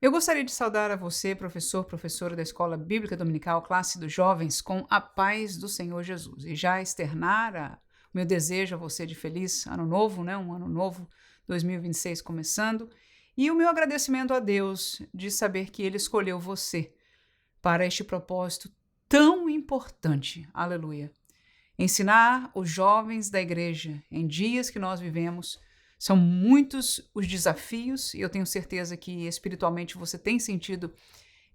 Eu gostaria de saudar a você, professor, professora da Escola Bíblica Dominical, classe dos jovens, com a paz do Senhor Jesus. E já externar o meu desejo a você de feliz ano novo, né? Um ano novo, 2026 começando. E o meu agradecimento a Deus de saber que Ele escolheu você para este propósito tão importante. Aleluia. Ensinar os jovens da igreja em dias que nós vivemos. São muitos os desafios e eu tenho certeza que espiritualmente você tem sentido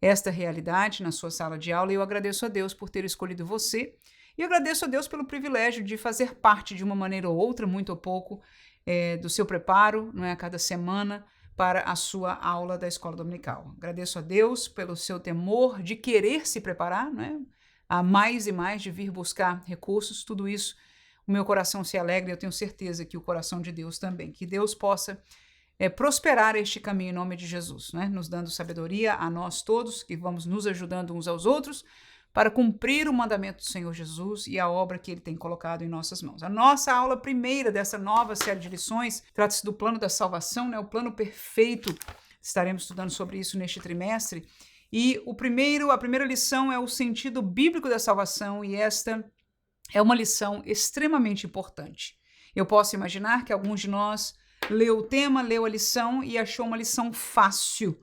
esta realidade na sua sala de aula e eu agradeço a Deus por ter escolhido você e eu agradeço a Deus pelo privilégio de fazer parte de uma maneira ou outra, muito ou pouco, do seu preparo, não é, a cada semana para a sua aula da escola dominical. Agradeço a Deus pelo seu temor de querer se preparar, não é? A mais e mais de vir buscar recursos, tudo isso, o meu coração se alegra e eu tenho certeza que o coração de Deus também. Que Deus possa prosperar este caminho em nome de Jesus, né? Nos dando sabedoria a nós todos, que vamos nos ajudando uns aos outros para cumprir o mandamento do Senhor Jesus e a obra que Ele tem colocado em nossas mãos. A nossa aula primeira dessa nova série de lições trata-se do plano da salvação, né? O plano perfeito. Estaremos estudando sobre isso neste trimestre. E a primeira lição é o sentido bíblico da salvação e esta é uma lição extremamente importante. Eu posso imaginar que alguns de nós leu o tema, leu a lição e achou uma lição fácil.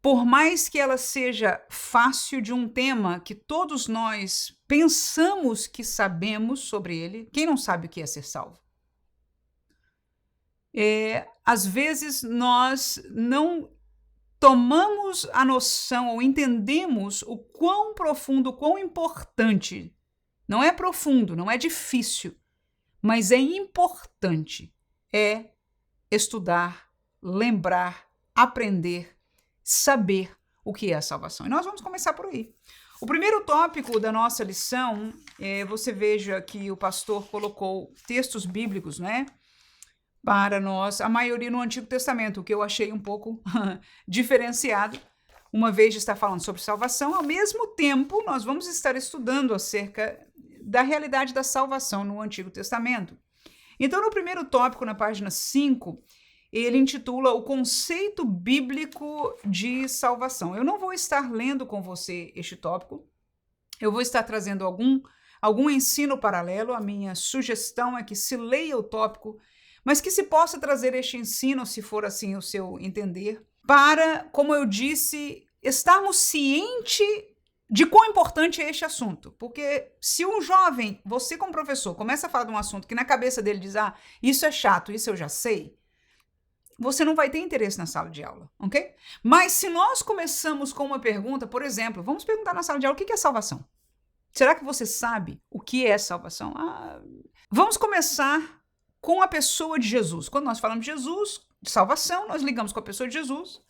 Por mais que ela seja fácil de um tema que todos nós pensamos que sabemos sobre ele, quem não sabe o que é ser salvo? Às vezes nós não tomamos a noção ou entendemos o quão profundo, o quão importante. Não é profundo, não é difícil, mas é importante. É estudar, lembrar, aprender, saber o que é a salvação. E nós vamos começar por aí. O primeiro tópico da nossa lição, você veja que o pastor colocou textos bíblicos, né? Para nós, a maioria no Antigo Testamento, o que eu achei um pouco diferenciado, uma vez de estar falando sobre salvação, ao mesmo tempo nós vamos estar estudando acerca da realidade da salvação no Antigo Testamento. Então, no primeiro tópico, na página 5, ele intitula o conceito bíblico de salvação. Eu não vou estar lendo com você este tópico, eu vou estar trazendo algum ensino paralelo. A minha sugestão é que se leia o tópico, mas que se possa trazer este ensino, se for assim o seu entender, para, como eu disse, estarmos cientes de quão importante é este assunto. Porque se um jovem, você como professor, começa a falar de um assunto que na cabeça dele diz, isso é chato, isso eu já sei, você não vai ter interesse na sala de aula, ok? Mas se nós começamos com uma pergunta, por exemplo, vamos perguntar na sala de aula, o que é salvação? Será que você sabe o que é salvação? Vamos começar com a pessoa de Jesus. Quando nós falamos de Jesus, de salvação, nós ligamos com a pessoa de Jesus.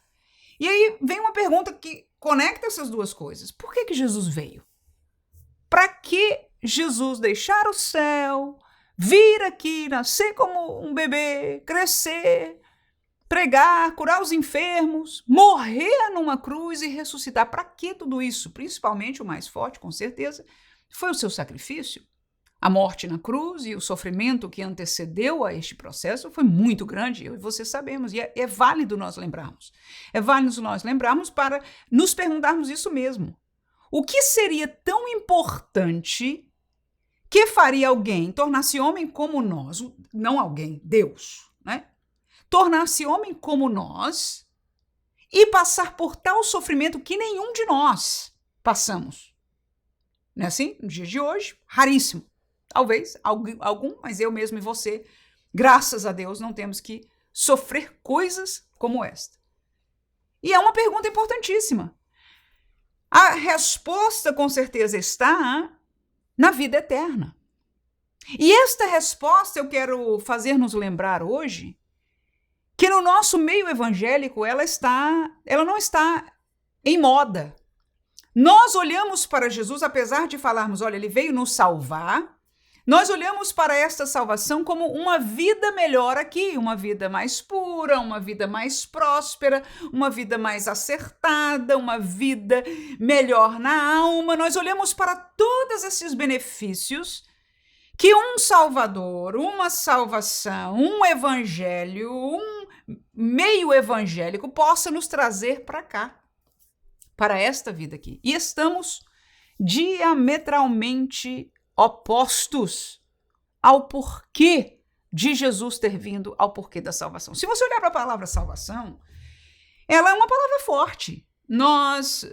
E aí vem uma pergunta que conecta essas duas coisas. Por que Jesus veio? Para que Jesus deixar o céu, vir aqui, nascer como um bebê, crescer, pregar, curar os enfermos, morrer numa cruz e ressuscitar? Para que tudo isso? Principalmente o mais forte, com certeza, foi o seu sacrifício. A morte na cruz e o sofrimento que antecedeu a este processo foi muito grande, eu e você sabemos, e é válido nós lembrarmos. É válido nós lembrarmos para nos perguntarmos isso mesmo. O que seria tão importante que faria alguém tornar-se homem como nós, não alguém, Deus, né? Tornar-se homem como nós e passar por tal sofrimento que nenhum de nós passamos. Não é assim? No dia de hoje, raríssimo. Talvez algum, mas eu mesmo e você, graças a Deus, não temos que sofrer coisas como esta. E é uma pergunta importantíssima. A resposta, com certeza, está na vida eterna. E esta resposta eu quero fazer-nos lembrar hoje que no nosso meio evangélico ela não está em moda. Nós olhamos para Jesus, apesar de falarmos, olha, ele veio nos salvar, nós olhamos para esta salvação como uma vida melhor aqui, uma vida mais pura, uma vida mais próspera, uma vida mais acertada, uma vida melhor na alma. Nós olhamos para todos esses benefícios que um Salvador, uma salvação, um evangelho, meio evangélico possa nos trazer para cá, para esta vida aqui. E estamos diametralmente opostos ao porquê de Jesus ter vindo, ao porquê da salvação. Se você olhar para a palavra salvação, ela é uma palavra forte. Nós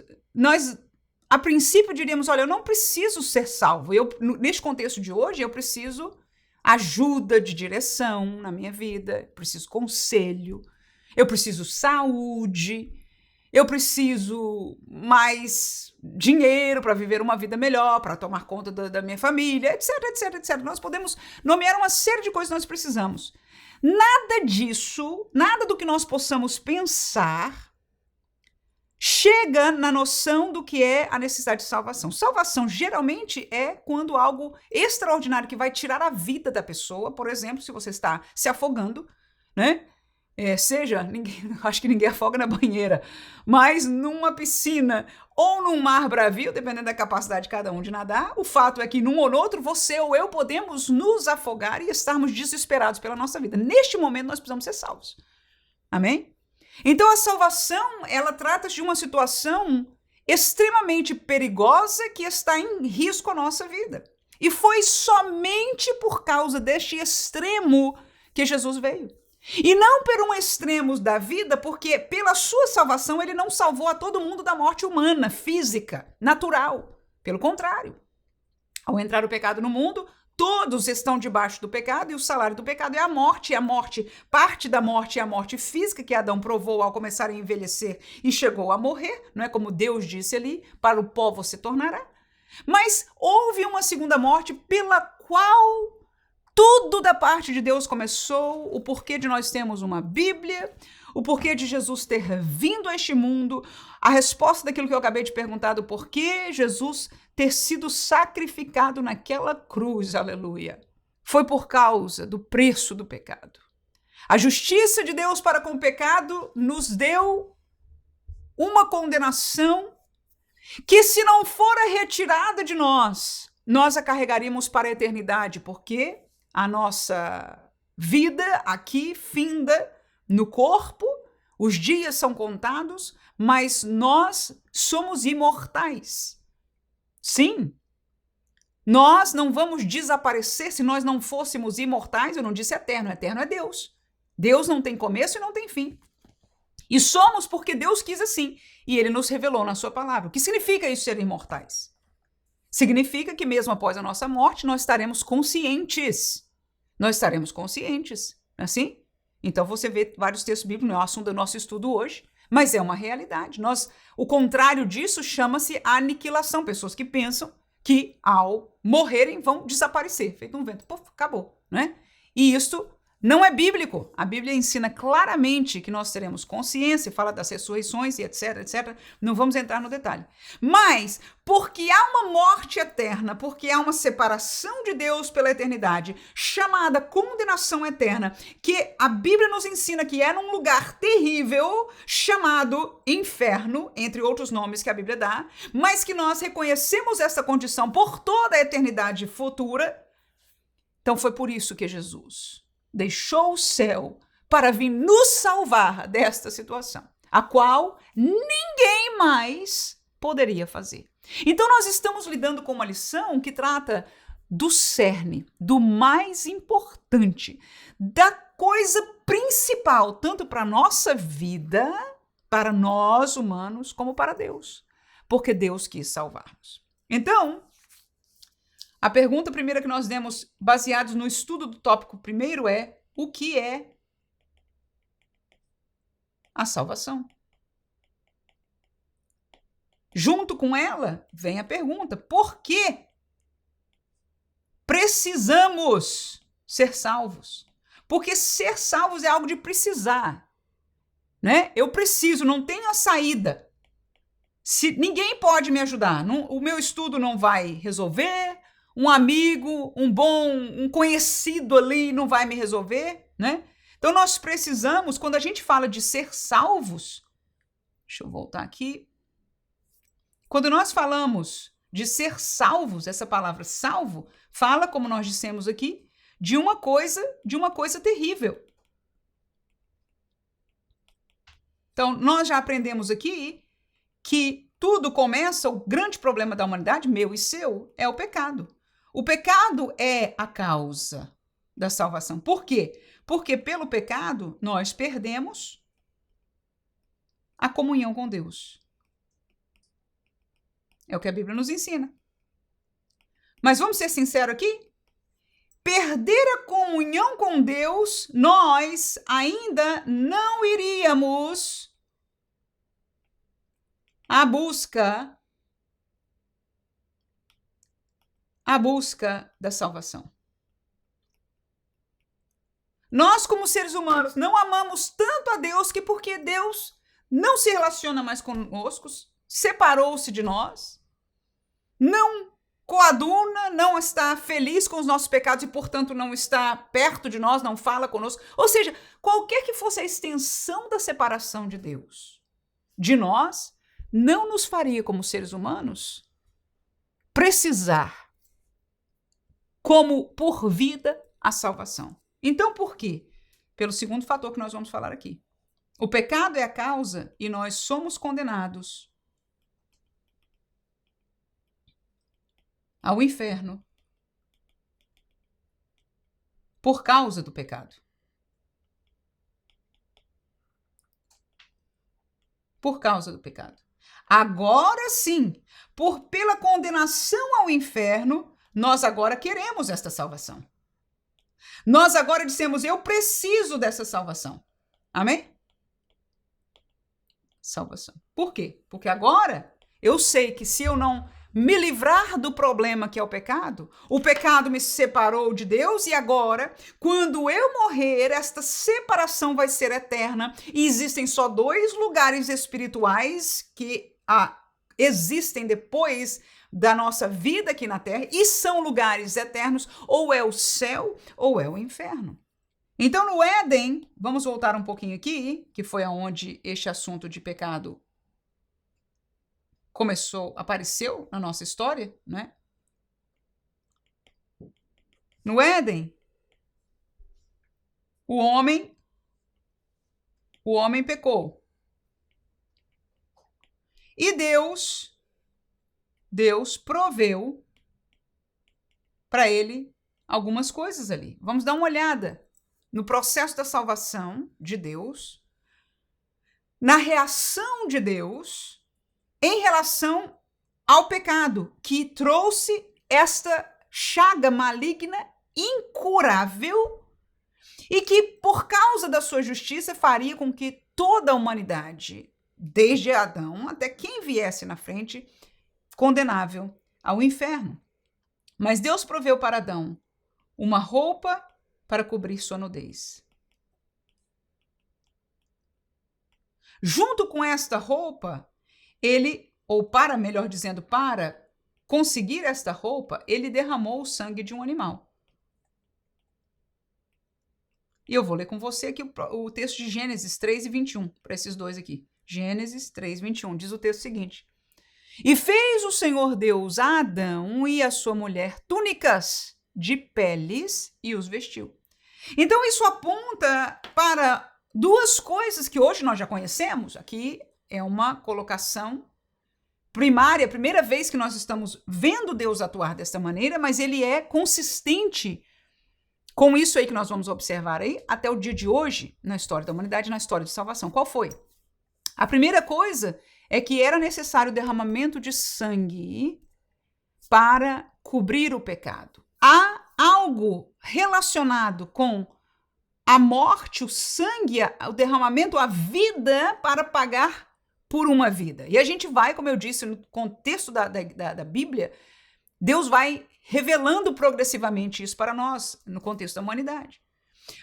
a princípio diríamos, olha, eu não preciso ser salvo. Neste contexto de hoje, eu preciso ajuda de direção na minha vida, preciso conselho, eu preciso saúde, eu preciso mais dinheiro para viver uma vida melhor, para tomar conta da minha família, etc, etc, etc. Nós podemos nomear uma série de coisas que nós precisamos. Nada disso, nada do que nós possamos pensar chega na noção do que é a necessidade de salvação. Salvação geralmente é quando algo extraordinário que vai tirar a vida da pessoa, por exemplo, se você está se afogando, né? Acho que ninguém afoga na banheira, mas numa piscina ou num mar bravio, dependendo da capacidade de cada um de nadar, o fato é que num ou no outro, você ou eu podemos nos afogar e estarmos desesperados pela nossa vida. Neste momento, nós precisamos ser salvos. Amém? Então, a salvação, ela trata de uma situação extremamente perigosa que está em risco a nossa vida. E foi somente por causa deste extremo que Jesus veio. E não por um extremo da vida, porque pela sua salvação ele não salvou a todo mundo da morte humana, física, natural. Pelo contrário, ao entrar o pecado no mundo, todos estão debaixo do pecado e o salário do pecado é a morte. E a morte, parte da morte é a morte física que Adão provou ao começar a envelhecer e chegou a morrer, não é como Deus disse ali, para o pó você tornará. Mas houve uma segunda morte pela qual tudo da parte de Deus começou, o porquê de nós termos uma Bíblia, o porquê de Jesus ter vindo a este mundo, a resposta daquilo que eu acabei de perguntar, do porquê Jesus ter sido sacrificado naquela cruz, aleluia. Foi por causa do preço do pecado. A justiça de Deus para com o pecado nos deu uma condenação que, se não for retirada de nós, nós a carregaríamos para a eternidade, porque a nossa vida aqui finda no corpo, os dias são contados, mas nós somos imortais. Sim, nós não vamos desaparecer se nós não fôssemos imortais. Eu não disse eterno, eterno é Deus. Deus não tem começo e não tem fim. E somos porque Deus quis assim, e Ele nos revelou na sua palavra. O que significa isso, ser imortais? Significa que mesmo após a nossa morte, nós estaremos conscientes. Nós estaremos conscientes, assim? Então você vê vários textos bíblicos, não é o assunto do nosso estudo hoje, mas é uma realidade. O contrário disso chama-se aniquilação. Pessoas que pensam que ao morrerem vão desaparecer, feito um vento, puf, acabou, né? E isso não é bíblico. A Bíblia ensina claramente que nós teremos consciência, fala das ressurreições e etc, etc. Não vamos entrar no detalhe. Mas, porque há uma morte eterna, porque há uma separação de Deus pela eternidade, chamada condenação eterna, que a Bíblia nos ensina que é num lugar terrível, chamado inferno, entre outros nomes que a Bíblia dá, mas que nós reconhecemos essa condição por toda a eternidade futura. Então foi por isso que Jesus deixou o céu para vir nos salvar desta situação, a qual ninguém mais poderia fazer. Então nós estamos lidando com uma lição que trata do cerne, do mais importante, da coisa principal, tanto para a nossa vida, para nós humanos, como para Deus, porque Deus quis salvar-nos. Então, a pergunta primeira que nós demos, baseados no estudo do tópico primeiro, é: o que é a salvação? Junto com ela, vem a pergunta: por que precisamos ser salvos? Porque ser salvos é algo de precisar, né? Eu preciso, não tenho a saída. Se ninguém pode me ajudar, o meu estudo não vai resolver, um amigo, um conhecido ali não vai me resolver, né? Então nós precisamos, quando a gente fala de ser salvos, deixa eu voltar aqui. Quando nós falamos de ser salvos, essa palavra salvo fala, como nós dissemos aqui, de uma coisa terrível. Então, nós já aprendemos aqui que tudo começa, o grande problema da humanidade, meu e seu, é o pecado. O pecado é a causa da salvação. Por quê? Porque pelo pecado nós perdemos a comunhão com Deus. É o que a Bíblia nos ensina. Mas vamos ser sinceros aqui? Perder a comunhão com Deus, nós ainda não iríamos à busca da salvação. Nós, como seres humanos, não amamos tanto a Deus que porque Deus não se relaciona mais conosco, separou-se de nós, não coaduna, não está feliz com os nossos pecados e, portanto, não está perto de nós, não fala conosco. Ou seja, qualquer que fosse a extensão da separação de Deus de nós, não nos faria, como seres humanos, precisar, como por vida, a salvação. Então, por quê? Pelo segundo fator que nós vamos falar aqui. O pecado é a causa e nós somos condenados ao inferno por causa do pecado. Por causa do pecado. Agora sim, pela condenação ao inferno, nós agora queremos esta salvação. Nós agora dissemos, eu preciso dessa salvação. Amém? Salvação. Por quê? Porque agora eu sei que se eu não me livrar do problema que é o pecado me separou de Deus e agora, quando eu morrer, esta separação vai ser eterna e existem só 2 lugares espirituais que existem depois da nossa vida aqui na Terra e são lugares eternos, ou é o céu ou é o inferno. Então, no Éden, vamos voltar um pouquinho aqui, que foi aonde este assunto de pecado apareceu na nossa história, né? No Éden, o homem pecou. E Deus proveu para ele algumas coisas ali. Vamos dar uma olhada no processo da salvação de Deus, na reação de Deus em relação ao pecado, que trouxe esta chaga maligna incurável e que, por causa da sua justiça, faria com que toda a humanidade, desde Adão até quem viesse na frente, condenável ao inferno. Mas Deus proveu para Adão uma roupa para cobrir sua nudez. Junto com esta roupa, para conseguir esta roupa, ele derramou o sangue de um animal. E eu vou ler com você aqui o texto de Gênesis 3:21, para esses dois aqui. Gênesis 3:21, diz o texto seguinte: E fez o Senhor Deus a Adão e a sua mulher túnicas de peles e os vestiu. Então isso aponta para 2 coisas que hoje nós já conhecemos. Aqui é uma colocação primária, a primeira vez que nós estamos vendo Deus atuar desta maneira, mas ele é consistente com isso aí que nós vamos observar aí até o dia de hoje na história da humanidade, na história de salvação. Qual foi? A primeira coisa é que era necessário o derramamento de sangue para cobrir o pecado. Há algo relacionado com a morte, o sangue, o derramamento, a vida para pagar por uma vida. E a gente vai, como eu disse, no contexto da Bíblia, Deus vai revelando progressivamente isso para nós, no contexto da humanidade.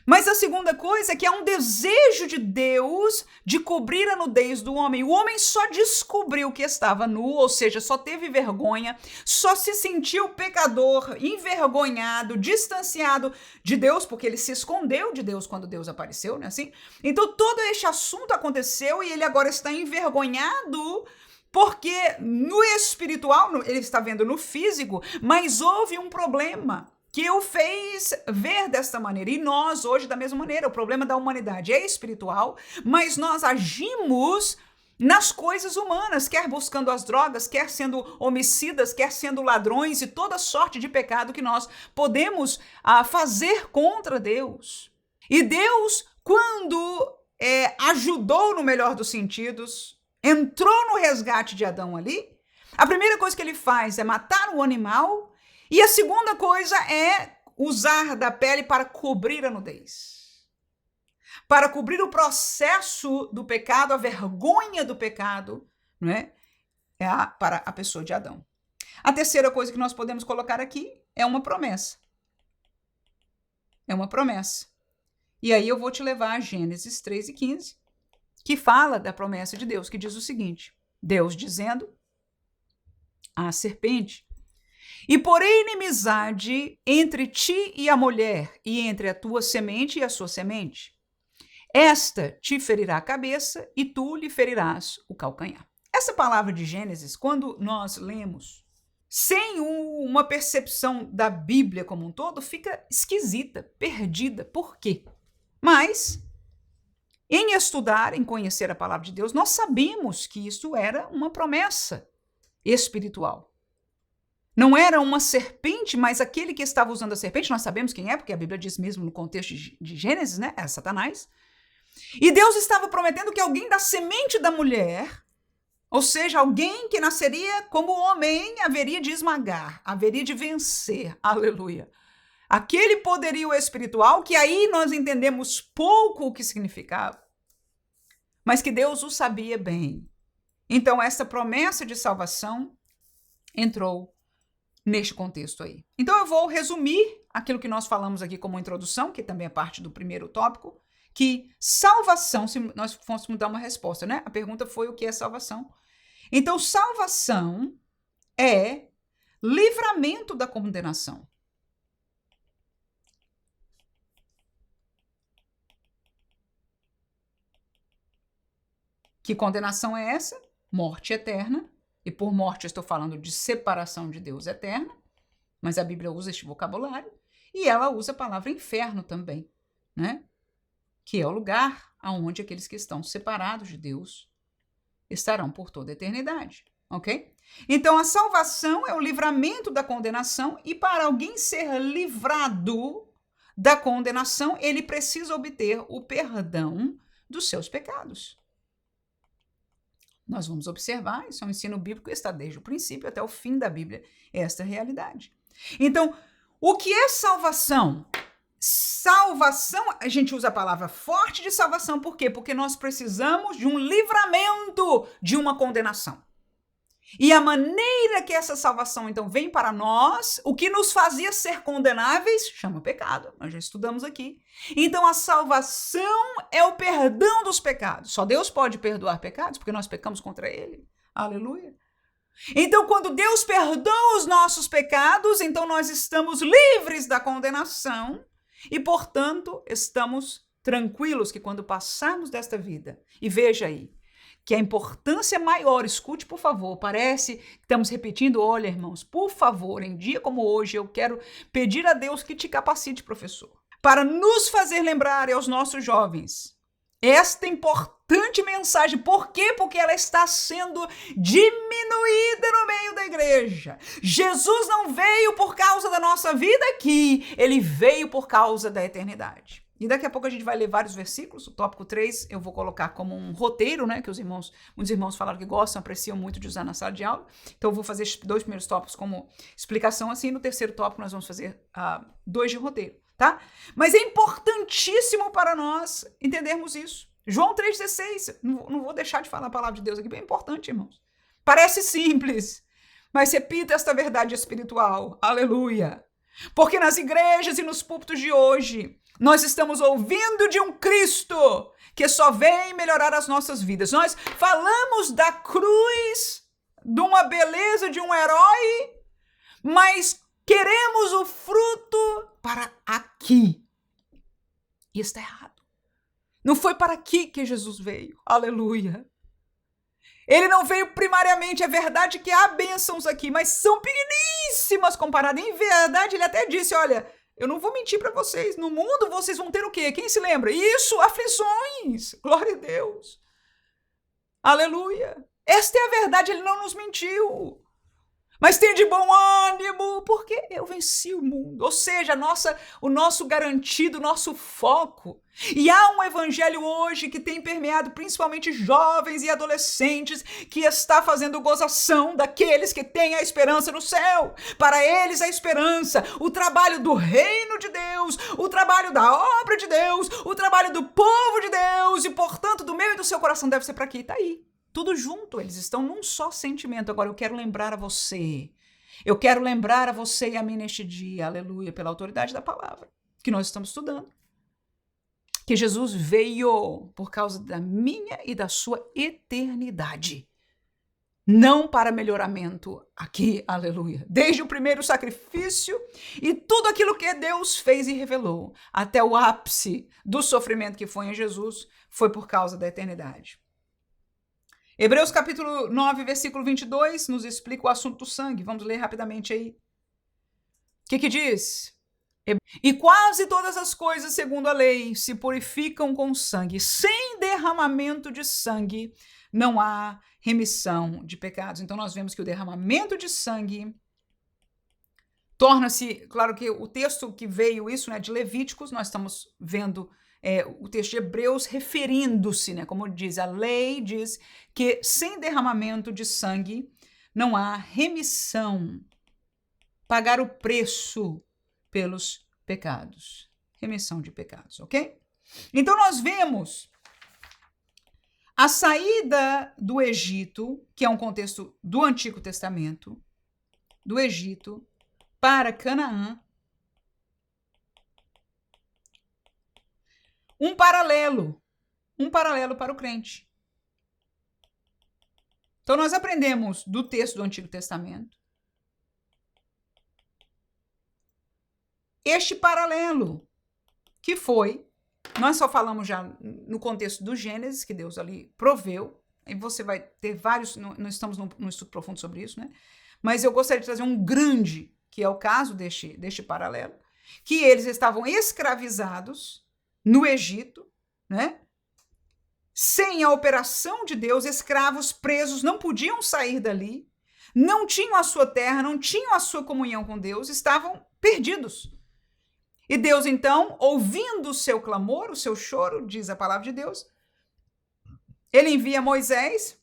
Mas a segunda coisa é que há um desejo de Deus de cobrir a nudez do homem. O homem só descobriu que estava nu, ou seja, só teve vergonha, só se sentiu pecador, envergonhado, distanciado de Deus, porque ele se escondeu de Deus quando Deus apareceu, não é assim? Então todo este assunto aconteceu e ele agora está envergonhado porque no espiritual, ele está vendo no físico, mas houve um problema que o fez ver desta maneira. E nós, hoje, da mesma maneira. O problema da humanidade é espiritual, mas nós agimos nas coisas humanas, quer buscando as drogas, quer sendo homicidas, quer sendo ladrões e toda sorte de pecado que nós podemos fazer contra Deus. E Deus, quando ajudou no melhor dos sentidos, entrou no resgate de Adão ali, a primeira coisa que ele faz é matar o animal e a segunda coisa é usar da pele para cobrir a nudez. Para cobrir o processo do pecado, a vergonha do pecado, não é? Para a pessoa de Adão. A terceira coisa que nós podemos colocar aqui é uma promessa. É uma promessa. E aí eu vou te levar a Gênesis 3:15, que fala da promessa de Deus, que diz o seguinte: Deus dizendo à serpente: e porém inimizade entre ti e a mulher, e entre a tua semente e a sua semente. Esta te ferirá a cabeça e tu lhe ferirás o calcanhar. Essa palavra de Gênesis, quando nós lemos sem uma percepção da Bíblia como um todo, fica esquisita, perdida. Por quê? Mas, em estudar, em conhecer a palavra de Deus, nós sabemos que isso era uma promessa espiritual. Não era uma serpente, mas aquele que estava usando a serpente, nós sabemos quem é, porque a Bíblia diz mesmo no contexto de Gênesis, né? É Satanás. E Deus estava prometendo que alguém da semente da mulher, ou seja, alguém que nasceria como homem, haveria de esmagar, haveria de vencer. Aleluia. Aquele poderio espiritual que aí nós entendemos pouco o que significava, mas que Deus o sabia bem. Então, essa promessa de salvação entrou neste contexto aí. Então, eu vou resumir aquilo que nós falamos aqui como introdução, que também é parte do primeiro tópico, que salvação, se nós fôssemos dar uma resposta, né? A pergunta foi o que é salvação. Então, salvação é livramento da condenação. Que condenação é essa? Morte eterna. E por morte eu estou falando de separação de Deus eterna, mas a Bíblia usa este vocabulário. E ela usa a palavra inferno também, né? Que é o lugar onde aqueles que estão separados de Deus estarão por toda a eternidade, ok? Então, a salvação é o livramento da condenação, e para alguém ser livrado da condenação, ele precisa obter o perdão dos seus pecados. Nós vamos observar, isso é um ensino bíblico, está desde o princípio até o fim da Bíblia, esta realidade. Então, o que é salvação? Salvação, a gente usa a palavra forte de salvação, por quê? Porque nós precisamos de um livramento de uma condenação. E a maneira que essa salvação, então, vem para nós, o que nos fazia ser condenáveis, chama pecado, nós já estudamos aqui. Então, a salvação é o perdão dos pecados. Só Deus pode perdoar pecados, porque nós pecamos contra Ele. Aleluia. Então, quando Deus perdoa os nossos pecados, então nós estamos livres da condenação e, portanto, estamos tranquilos que quando passarmos desta vida, e veja aí, que a importância maior, escute por favor, parece que estamos repetindo, olha irmãos, por favor, em dia como hoje, eu quero pedir a Deus que te capacite, professor, para nos fazer lembrar aos nossos jovens esta importante mensagem. Por quê? Porque ela está sendo diminuída no meio da igreja. Jesus não veio por causa da nossa vida aqui, ele veio por causa da eternidade. E daqui a pouco a gente vai ler vários versículos. O tópico 3 eu vou colocar como um roteiro, né? Que muitos irmãos falaram que gostam, apreciam muito de usar na sala de aula. Então eu vou fazer esses 2 primeiros tópicos como explicação assim. No terceiro tópico nós vamos fazer 2 de roteiro, tá? Mas é importantíssimo para nós entendermos isso. João 3,16. Não vou deixar de falar a palavra de Deus aqui, bem importante, irmãos. Parece simples, mas repita esta verdade espiritual. Aleluia! Porque nas igrejas e nos púlpitos de hoje, nós estamos ouvindo de um Cristo que só vem melhorar as nossas vidas. Nós falamos da cruz, de uma beleza, de um herói, mas queremos o fruto para aqui. E está errado. Não foi para aqui que Jesus veio. Aleluia. Ele não veio primariamente, é verdade que há bênçãos aqui, mas são pequeníssimas comparadas. Em verdade, ele até disse, olha, Eu não vou mentir para vocês. No mundo vocês vão ter o quê? Quem se lembra? Isso, aflições. Glória a Deus. Aleluia. Esta é a verdade, ele não nos mentiu. Mas tenha de bom ânimo, porque eu venci o mundo. Ou seja, o nosso garantido, o nosso foco. E há um evangelho hoje que tem permeado principalmente jovens e adolescentes, que está fazendo gozação daqueles que têm a esperança no céu. Para eles a esperança, o trabalho do reino de Deus, o trabalho da obra de Deus, o trabalho do povo de Deus, e portanto do meu e do seu coração deve ser para aqui. Está aí. Tudo junto, eles estão num só sentimento. Agora eu quero lembrar a você e a mim neste dia, aleluia, pela autoridade da palavra, que nós estamos estudando, que Jesus veio por causa da minha e da sua eternidade, não para melhoramento aqui, aleluia, desde o primeiro sacrifício e tudo aquilo que Deus fez e revelou, até o ápice do sofrimento que foi em Jesus, foi por causa da eternidade. Hebreus capítulo 9, versículo 22, nos explica o assunto do sangue. Vamos ler rapidamente aí. O que diz? E quase todas as coisas, segundo a lei, se purificam com sangue. Sem derramamento de sangue, não há remissão de pecados. Então, nós vemos que o derramamento de sangue torna-se, claro que o texto que veio isso, né, de Levíticos, nós estamos vendo o texto de Hebreus referindo-se, né, como diz, a lei diz que sem derramamento de sangue não há remissão, pagar o preço pelos pecados, remissão de pecados, ok? Então nós vemos a saída do Egito, que é um contexto do Antigo Testamento, do Egito para Canaã, um paralelo para o crente. Então nós aprendemos do texto do Antigo Testamento este paralelo que foi, nós só falamos já no contexto do Gênesis, que Deus ali proveu, e você vai ter vários, não estamos num estudo profundo sobre isso, né? Mas eu gostaria de trazer um grande, que é o caso deste paralelo, que eles estavam escravizados no Egito, né? Sem a operação de Deus, escravos presos, não podiam sair dali, não tinham a sua terra, não tinham a sua comunhão com Deus, estavam perdidos. E Deus, então, ouvindo o seu clamor, o seu choro, diz a palavra de Deus, ele envia Moisés,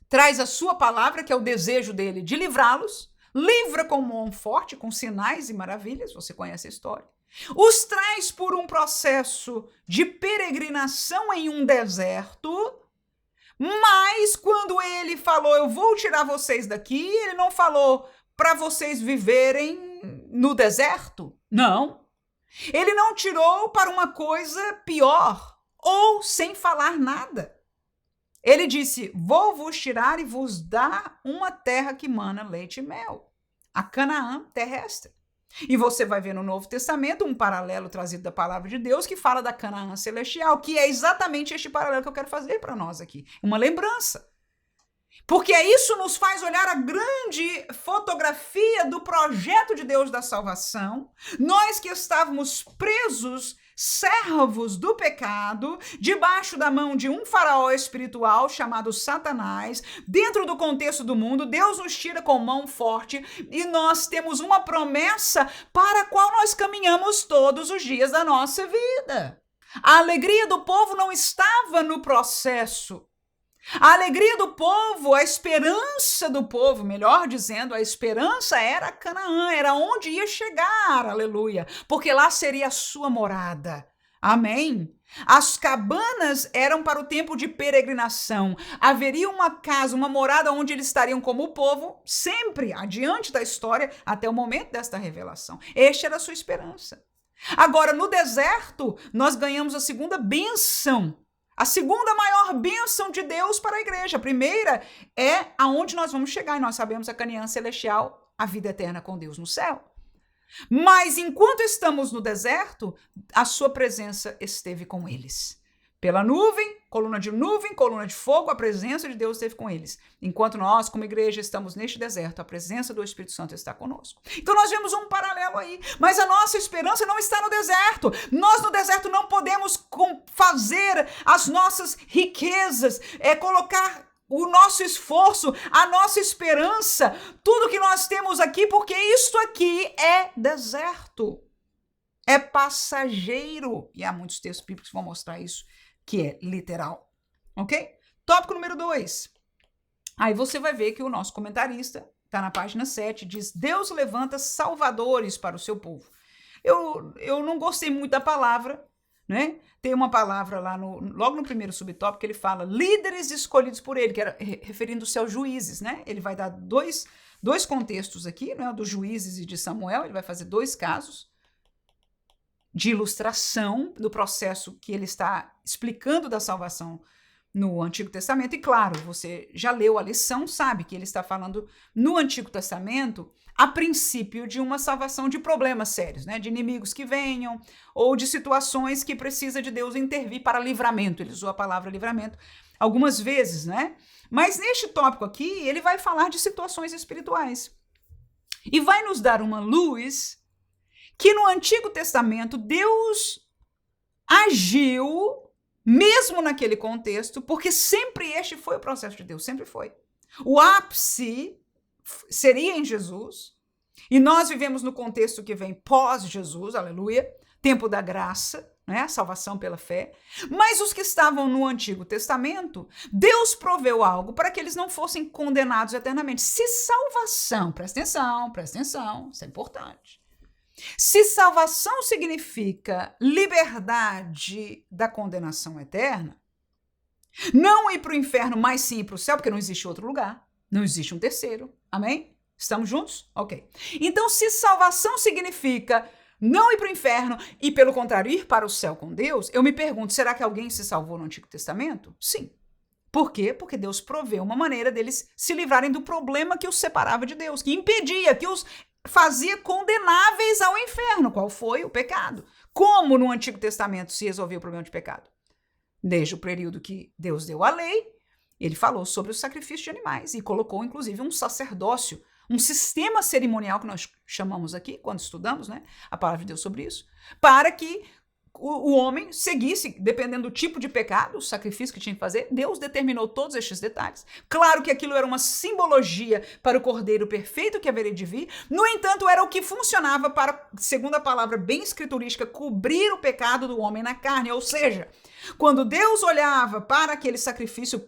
traz a sua palavra, que é o desejo dele de livrá-los, livra com mão forte, com sinais e maravilhas, você conhece a história. Os traz por um processo de peregrinação em um deserto, mas quando ele falou, eu vou tirar vocês daqui, ele não falou para vocês viverem no deserto, não. Ele não tirou para uma coisa pior, ou sem falar nada. Ele disse, vou vos tirar e vos dar uma terra que mana leite e mel, a Canaã terrestre. E você vai ver no Novo Testamento um paralelo trazido da palavra de Deus que fala da Canaã celestial, que é exatamente este paralelo que eu quero fazer para nós aqui. Uma lembrança. Porque isso nos faz olhar a grande fotografia do projeto de Deus da salvação. Nós que estávamos presos, servos do pecado, debaixo da mão de um faraó espiritual chamado Satanás, dentro do contexto do mundo, Deus nos tira com mão forte e nós temos uma promessa para a qual nós caminhamos todos os dias da nossa vida. A alegria do povo não estava no processo. A alegria do povo, a esperança do povo, melhor dizendo, a esperança era Canaã, era onde ia chegar, aleluia, porque lá seria a sua morada, amém? As cabanas eram para o tempo de peregrinação, haveria uma casa, uma morada onde eles estariam como o povo, sempre adiante da história, até o momento desta revelação. Esta era a sua esperança. Agora, no deserto, nós ganhamos a segunda bênção, a segunda maior bênção de Deus para a igreja. A primeira é aonde nós vamos chegar, e nós sabemos a Canaã celestial, a vida eterna com Deus no céu. Mas enquanto estamos no deserto, a sua presença esteve com eles. Pela nuvem, coluna de fogo, a presença de Deus esteve com eles. Enquanto nós, como igreja, estamos neste deserto, a presença do Espírito Santo está conosco. Então nós vemos um paralelo aí, mas a nossa esperança não está no deserto. Nós no deserto não podemos fazer as nossas riquezas, colocar o nosso esforço, a nossa esperança, tudo que nós temos aqui, porque isto aqui é deserto. É passageiro. E há muitos textos bíblicos que vão mostrar isso, que é literal. Ok? Tópico número 2. Aí você vai ver que o nosso comentarista, está na página 7, diz: Deus levanta salvadores para o seu povo. Eu não gostei muito da palavra, né? Tem uma palavra lá, logo no primeiro subtópico, que ele fala líderes escolhidos por ele, que era referindo-se aos juízes, né? Ele vai dar dois contextos aqui, né? Dos juízes e de Samuel, ele vai fazer 2 casos de ilustração do processo que ele está explicando da salvação no Antigo Testamento. E claro, você já leu a lição, sabe que ele está falando no Antigo Testamento, a princípio, de uma salvação de problemas sérios, né? De inimigos que venham, ou de situações que precisa de Deus intervir para livramento. Ele usou a palavra livramento algumas vezes, né? Mas neste tópico aqui, ele vai falar de situações espirituais. E vai nos dar uma luz que no Antigo Testamento Deus agiu mesmo naquele contexto, porque sempre este foi o processo de Deus, sempre foi. O ápice seria em Jesus, e nós vivemos no contexto que vem pós-Jesus, aleluia, tempo da graça, né, salvação pela fé. Mas os que estavam no Antigo Testamento, Deus proveu algo para que eles não fossem condenados eternamente. Se salvação, presta atenção, isso é importante. Se salvação significa liberdade da condenação eterna, não ir para o inferno, mas sim ir para o céu, porque não existe outro lugar, não existe um terceiro, amém? Estamos juntos? Ok. Então, se salvação significa não ir para o inferno e, pelo contrário, ir para o céu com Deus, eu me pergunto, será que alguém se salvou no Antigo Testamento? Sim. Por quê? Porque Deus proveu uma maneira deles se livrarem do problema que os separava de Deus, que impedia, que os fazia condenáveis ao inferno. Qual foi? O pecado. Como no Antigo Testamento se resolveu o problema de pecado? Desde o período que Deus deu a lei, ele falou sobre o sacrifício de animais e colocou, inclusive, um sacerdócio, um sistema cerimonial que nós chamamos aqui, quando estudamos, né, a palavra de Deus sobre isso, para que o homem seguisse, dependendo do tipo de pecado, o sacrifício que tinha que fazer. Deus determinou todos estes detalhes. Claro que aquilo era uma simbologia para o Cordeiro perfeito que haveria de vir. No entanto, era o que funcionava para, segundo a palavra bem escriturística, cobrir o pecado do homem na carne. Ou seja, quando Deus olhava para aquele sacrifício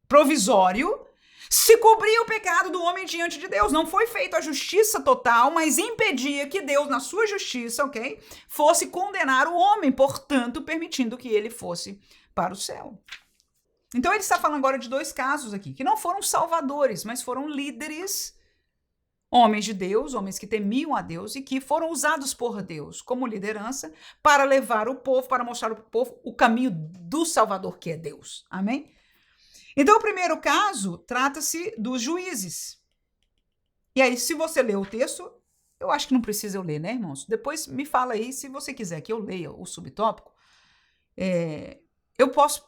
provisório, se cobria o pecado do homem diante de Deus. Não foi feita a justiça total, mas impedia que Deus, na sua justiça, ok, fosse condenar o homem, portanto, permitindo que ele fosse para o céu. Então ele está falando agora de 2 casos aqui, que não foram salvadores, mas foram líderes, homens de Deus, homens que temiam a Deus e que foram usados por Deus como liderança para levar o povo, para mostrar ao povo o caminho do Salvador, que é Deus. Amém? Então, o primeiro caso trata-se dos juízes. E aí, se você ler o texto, eu acho que não precisa eu ler, né, irmãos? Depois me fala aí, se você quiser que eu leia o subtópico, eu posso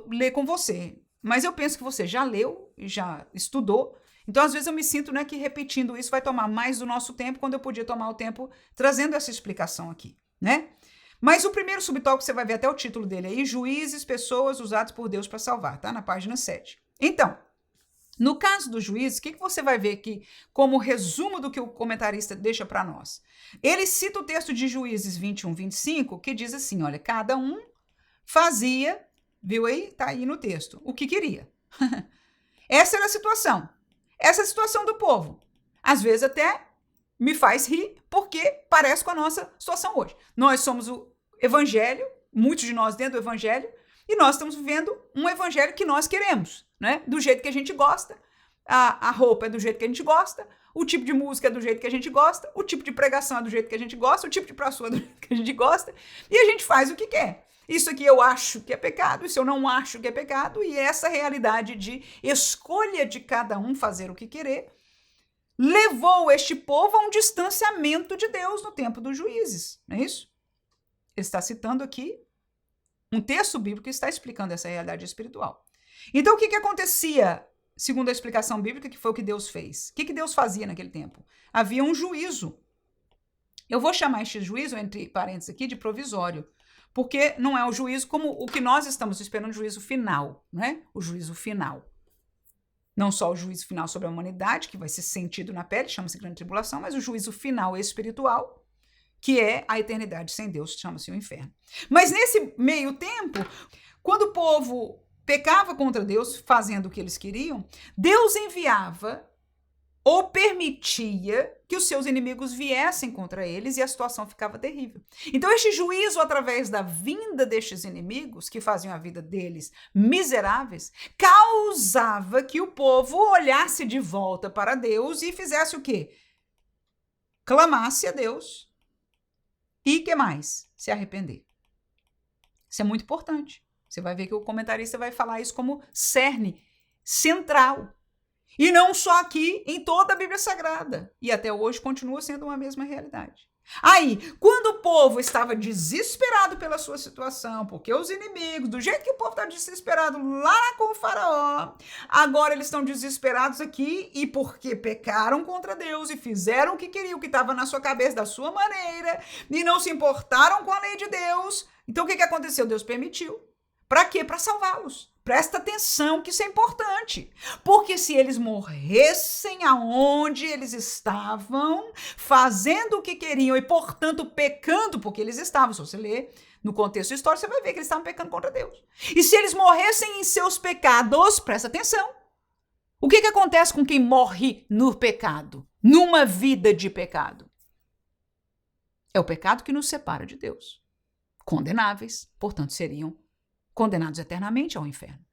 ler com você. Mas eu penso que você já leu, já estudou. Então, às vezes, eu me sinto, né, que repetindo isso vai tomar mais do nosso tempo, quando eu podia tomar o tempo trazendo essa explicação aqui, né? Mas o primeiro subtópico, você vai ver até o título dele aí, juízes, pessoas usadas por Deus para salvar, tá? Na página 7. Então, no caso dos juízes, o que você vai ver aqui como resumo do que o comentarista deixa para nós? Ele cita o texto de Juízes 21, 25, que diz assim, olha, cada um fazia, viu aí? Tá aí no texto, o que queria. Essa era a situação. Essa é a situação do povo. Às vezes até me faz rir, porque parece com a nossa situação hoje. Nós somos o evangelho, muitos de nós dentro do evangelho, e nós estamos vivendo um evangelho que nós queremos, né? Do jeito que a gente gosta, a roupa é do jeito que a gente gosta, o tipo de música é do jeito que a gente gosta, o tipo de pregação é do jeito que a gente gosta, o tipo de pregação é do jeito que a gente gosta, e a gente faz o que quer. Isso aqui eu acho que é pecado, isso eu não acho que é pecado, e essa realidade de escolha de cada um fazer o que querer, levou este povo a um distanciamento de Deus no tempo dos juízes, não é isso? Ele está citando aqui Um texto bíblico está explicando essa realidade espiritual. Então, o que acontecia, segundo a explicação bíblica, que foi o que Deus fez? O que Deus fazia naquele tempo? Havia um juízo. Eu vou chamar este juízo, entre parênteses aqui, de provisório, porque não é o juízo como o que nós estamos esperando, o juízo final, né? O juízo final. Não só o juízo final sobre a humanidade, que vai ser sentido na pele, chama-se grande tribulação, mas o juízo final espiritual, que é a eternidade sem Deus, chama-se o inferno. Mas nesse meio tempo, quando o povo pecava contra Deus, fazendo o que eles queriam, Deus enviava ou permitia que os seus inimigos viessem contra eles e a situação ficava terrível. Então, este juízo, através da vinda destes inimigos, que faziam a vida deles miseráveis, causava que o povo olhasse de volta para Deus e fizesse o quê? Clamasse a Deus e, que mais? Se arrepender. Isso é muito importante. Você vai ver que o comentarista vai falar isso como cerne central. E não só aqui, em toda a Bíblia Sagrada. E até hoje continua sendo uma mesma realidade. Aí, quando o povo estava desesperado pela sua situação, porque os inimigos, do jeito que o povo está desesperado lá com o faraó, agora eles estão desesperados aqui e porque pecaram contra Deus e fizeram o que queriam, o que estava na sua cabeça, da sua maneira, e não se importaram com a lei de Deus. Então, o que aconteceu? Deus permitiu. Para quê? Para salvá-los. Presta atenção que isso é importante, porque se eles morressem aonde eles estavam, fazendo o que queriam e, portanto, pecando, porque eles estavam, se você ler no contexto histórico, você vai ver que eles estavam pecando contra Deus. E se eles morressem em seus pecados, presta atenção, o que acontece com quem morre no pecado, numa vida de pecado? É o pecado que nos separa de Deus. Condenáveis, portanto, seriam condenados eternamente ao inferno.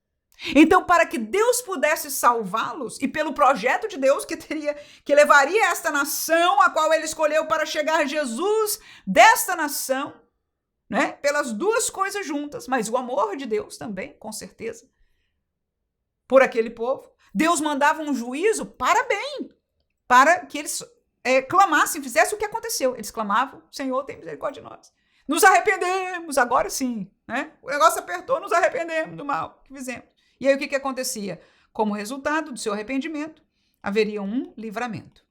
Então, para que Deus pudesse salvá-los, e pelo projeto de Deus que levaria esta nação, a qual ele escolheu para chegar Jesus desta nação, né? Pelas duas coisas juntas, mas o amor de Deus também, com certeza, por aquele povo, Deus mandava um juízo para bem, para que eles clamassem, fizessem o que aconteceu. Eles clamavam: Senhor, tem misericórdia de nós. Nos arrependemos, agora sim, né? O negócio apertou, nos arrependemos do mal que fizemos. E aí o que acontecia? Como resultado do seu arrependimento, haveria um livramento.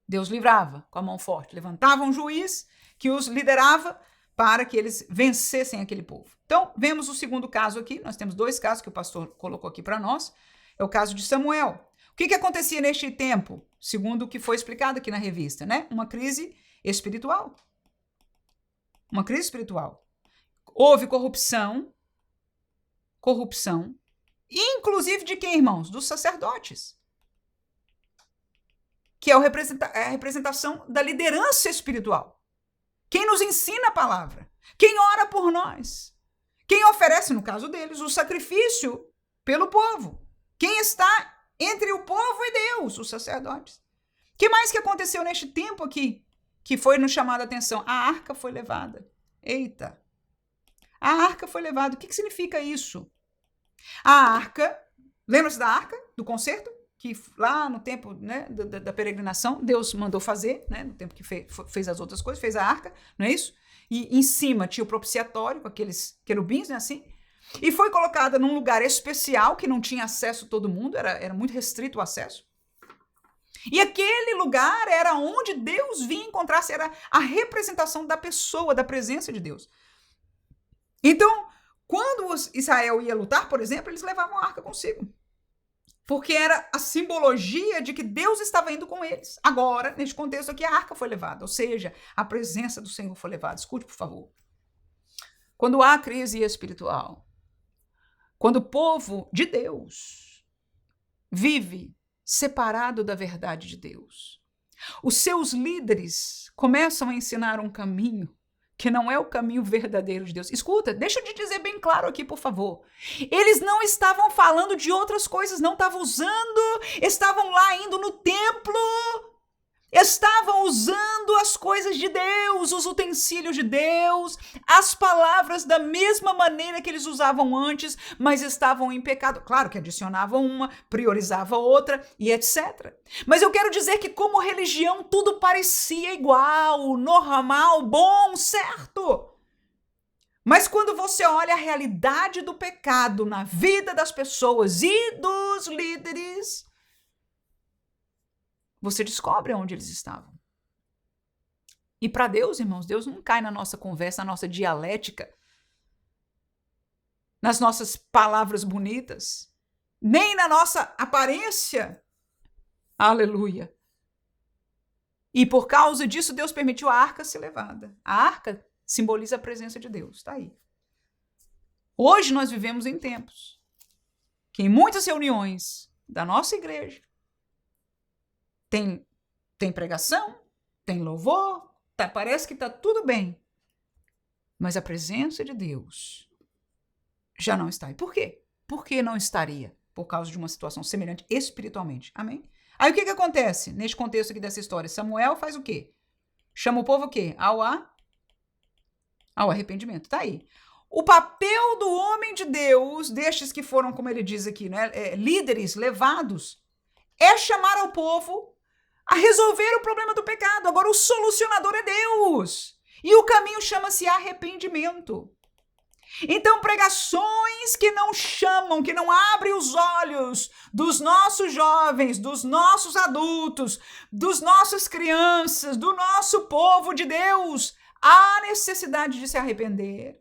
Deus livrava com a mão forte, levantava um juiz que os liderava para que eles vencessem aquele povo. Então, vemos o segundo caso aqui, nós temos dois casos que o pastor colocou aqui para nós, é o caso de Samuel. O que acontecia neste tempo, segundo o que foi explicado aqui na revista, né? Uma crise espiritual. Uma crise espiritual. Houve corrupção, inclusive de quem, irmãos? Dos sacerdotes, que é a representação da liderança espiritual. Quem nos ensina a palavra, quem ora por nós, quem oferece, no caso deles, o sacrifício pelo povo, quem está entre o povo e Deus, os sacerdotes. O que mais que aconteceu neste tempo aqui, que foi nos chamado a atenção? A arca foi levada. Eita! A arca foi levada. O que significa isso? A arca, lembra-se da arca, do concerto? Que lá no tempo, né, da peregrinação, Deus mandou fazer, né, no tempo que fez as outras coisas, fez a arca, não é isso? E em cima tinha o propiciatório, com aqueles querubins, né, assim, e foi colocada num lugar especial, que não tinha acesso todo mundo, era muito restrito o acesso. E aquele lugar era onde Deus vinha encontrar-se, era a representação da pessoa, da presença de Deus. Então, quando Israel ia lutar, por exemplo, eles levavam a arca consigo. Porque era a simbologia de que Deus estava indo com eles. Agora, neste contexto aqui, a arca foi levada, ou seja, a presença do Senhor foi levada. Escute, por favor. Quando há crise espiritual, quando o povo de Deus vive separado da verdade de Deus, os seus líderes começam a ensinar um caminho que não é o caminho verdadeiro de Deus. Escuta, deixa eu te dizer bem claro aqui, por favor. Eles não estavam falando de outras coisas, não estavam usando, estavam lá indo no templo, estavam usando as coisas de Deus, os utensílios de Deus, as palavras da mesma maneira que eles usavam antes, mas estavam em pecado. Claro que adicionavam uma, priorizavam outra e etc. Mas eu quero dizer que como religião tudo parecia igual, normal, bom, certo. Mas quando você olha a realidade do pecado na vida das pessoas e dos líderes, você descobre onde eles estavam. E para Deus, irmãos, Deus não cai na nossa conversa, na nossa dialética, nas nossas palavras bonitas, nem na nossa aparência. Aleluia. E por causa disso, Deus permitiu a arca ser levada. A arca simboliza a presença de Deus, está aí. Hoje nós vivemos em tempos que em muitas reuniões da nossa igreja tem pregação, tem louvor, parece que está tudo bem, mas a presença de Deus já não está aí. Por quê? Por que não estaria? Por causa de uma situação semelhante espiritualmente. Amém? Aí o que acontece neste contexto aqui dessa história? Samuel faz o quê? Chama o povo o quê? Ao arrependimento. Tá aí. O papel do homem de Deus, destes que foram, como ele diz aqui, né, líderes levados, é chamar ao povo a resolver o problema do pecado. Agora, o solucionador é Deus. E o caminho chama-se arrependimento. Então, pregações que não chamam, que não abrem os olhos dos nossos jovens, dos nossos adultos, dos nossas crianças, do nosso povo de Deus, há necessidade de se arrepender.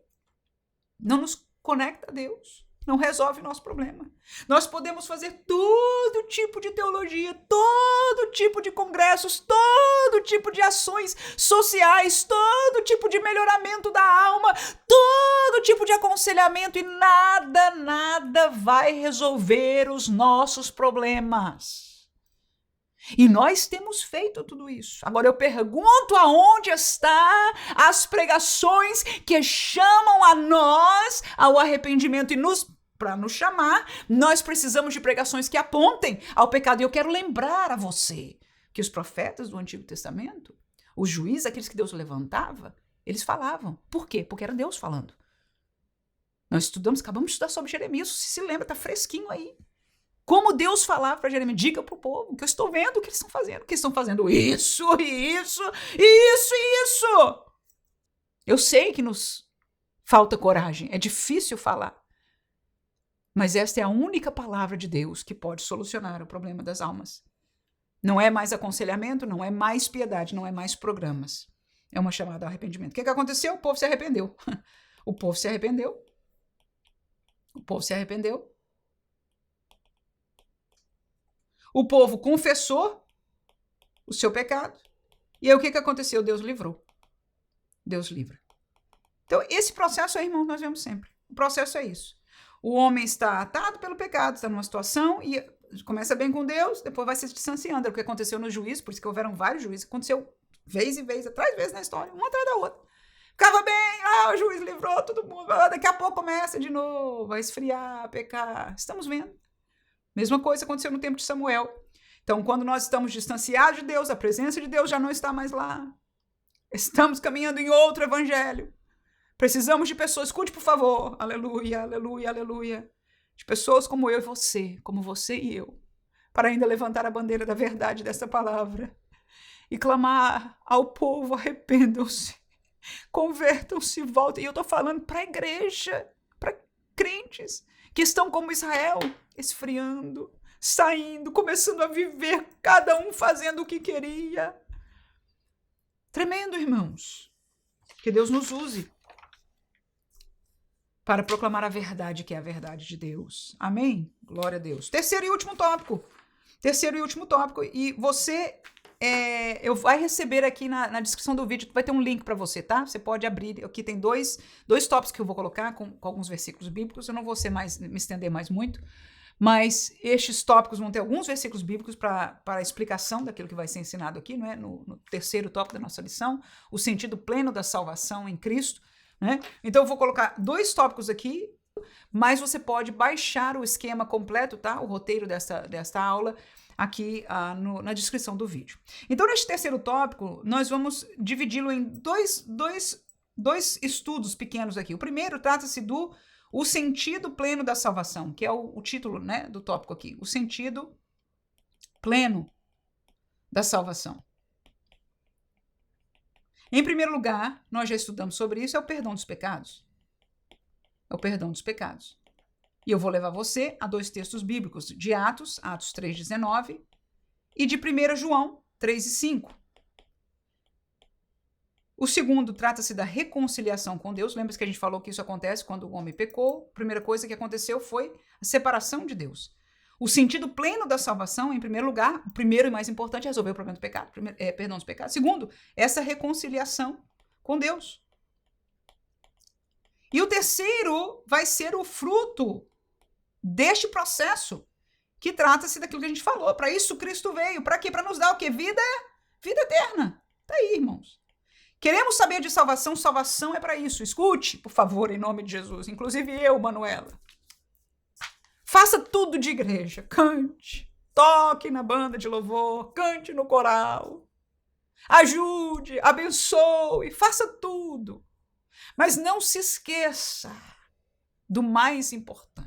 Não nos conecta a Deus, não resolve o nosso problema. Nós podemos fazer todo tipo de teologia, todo tipo de congressos, todo tipo de ações sociais, todo tipo de melhoramento da alma, todo tipo de aconselhamento e nada vai resolver os nossos problemas. E nós temos feito tudo isso. Agora eu pergunto, aonde estão as pregações que chamam a nós ao arrependimento e para nos chamar, nós precisamos de pregações que apontem ao pecado. E eu quero lembrar a você que os profetas do Antigo Testamento, os juízes, aqueles que Deus levantava, eles falavam. Por quê? Porque era Deus falando. Nós acabamos de estudar sobre Jeremias, se lembra, está fresquinho aí. Como Deus falava para Jeremias, diga para o povo que eu estou vendo o que eles estão fazendo. Que eles estão fazendo isso. Eu sei que nos falta coragem, é difícil falar. Mas esta é a única palavra de Deus que pode solucionar o problema das almas. Não é mais aconselhamento, não é mais piedade, não é mais programas. É uma chamada ao arrependimento. O que aconteceu? O povo se arrependeu. O povo se arrependeu. O povo confessou o seu pecado. E aí o que aconteceu? Deus livrou. Deus livra. Então, esse processo aí, irmão, nós vemos sempre. O processo é isso. O homem está atado pelo pecado, está numa situação e começa bem com Deus, depois vai se distanciando. É o que aconteceu no juízo, por isso que houveram vários juízes. Aconteceu vez e vez, atrás de vez na história, uma atrás da outra. Ficava bem, o juiz livrou todo mundo. Daqui a pouco começa de novo a esfriar, a pecar. Estamos vendo. Mesma coisa aconteceu no tempo de Samuel. Então, quando nós estamos distanciados de Deus, a presença de Deus já não está mais lá. Estamos caminhando em outro evangelho. Precisamos de pessoas, escute por favor, aleluia, aleluia, aleluia, de pessoas como eu e você, como você e eu, para ainda levantar a bandeira da verdade dessa palavra e clamar ao povo, arrependam-se, convertam-se, voltem. E eu estou falando para a igreja, para crentes que estão como Israel, esfriando, saindo, começando a viver, cada um fazendo o que queria. Tremendo, irmãos. Que Deus nos use para proclamar a verdade, que é a verdade de Deus. Amém? Glória a Deus. Terceiro e último tópico. E você vai receber aqui na descrição do vídeo, vai ter um link para você, tá? Você pode abrir. Aqui tem dois tópicos que eu vou colocar com alguns versículos bíblicos. Eu não vou me estender mais muito, mas estes tópicos vão ter alguns versículos bíblicos para a explicação daquilo que vai ser ensinado aqui, não é? No terceiro tópico da nossa lição, o sentido pleno da salvação em Cristo. Né? Então eu vou colocar 2 tópicos aqui, mas você pode baixar o esquema completo, tá? O roteiro desta aula aqui na descrição do vídeo. Então, neste terceiro tópico, nós vamos dividi-lo em dois estudos pequenos aqui. O primeiro trata-se do o sentido pleno da salvação, que é o título, né, do tópico aqui. O sentido pleno da salvação. Em primeiro lugar, nós já estudamos sobre isso, é o perdão dos pecados. é o perdão dos pecados. E eu vou levar você a 2 textos bíblicos, de Atos 3,19, e de 1 João 3,5. O segundo trata-se da reconciliação com Deus. Lembra que a gente falou que isso acontece quando o homem pecou? A primeira coisa que aconteceu foi a separação de Deus. O sentido pleno da salvação, em primeiro lugar, o primeiro e mais importante é resolver o problema do pecado, perdão dos pecados. Segundo, essa reconciliação com Deus. E o terceiro vai ser o fruto deste processo, que trata-se daquilo que a gente falou. Para isso Cristo veio. Para quê? Para nos dar o quê? Vida eterna. Tá aí, irmãos. Queremos saber de salvação? Salvação é para isso. Escute, por favor, em nome de Jesus. Inclusive eu, Manuela. Faça tudo de igreja. Cante. Toque na banda de louvor. Cante no coral. Ajude, abençoe. Faça tudo. Mas não se esqueça do mais importante.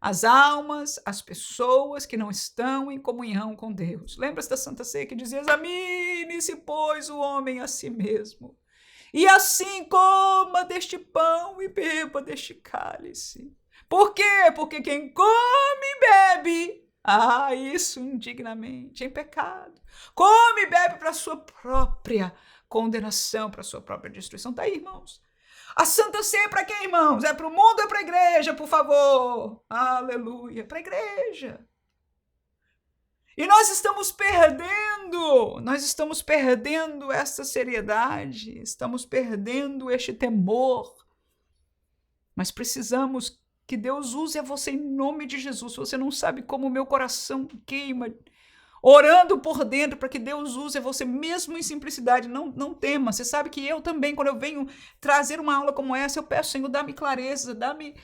As almas, as pessoas que não estão em comunhão com Deus. Lembra-se da Santa Ceia que dizia: examine-se, pois, o homem a si mesmo. E assim coma deste pão e beba deste cálice. Por quê? Porque quem come e bebe, isso indignamente, em pecado. Come e bebe para a sua própria condenação, para a sua própria destruição. Tá aí, irmãos. A Santa Ceia é para quem, irmãos? É para o mundo ou é para a igreja, por favor? Aleluia, para a igreja. E nós estamos perdendo essa seriedade, estamos perdendo este temor. Mas precisamos que Deus use a você em nome de Jesus. Você não sabe como o meu coração queima, orando por dentro para que Deus use você mesmo em simplicidade. Não tema. Você sabe que eu também, quando eu venho trazer uma aula como essa, eu peço: Senhor, dá-me clareza, dá-me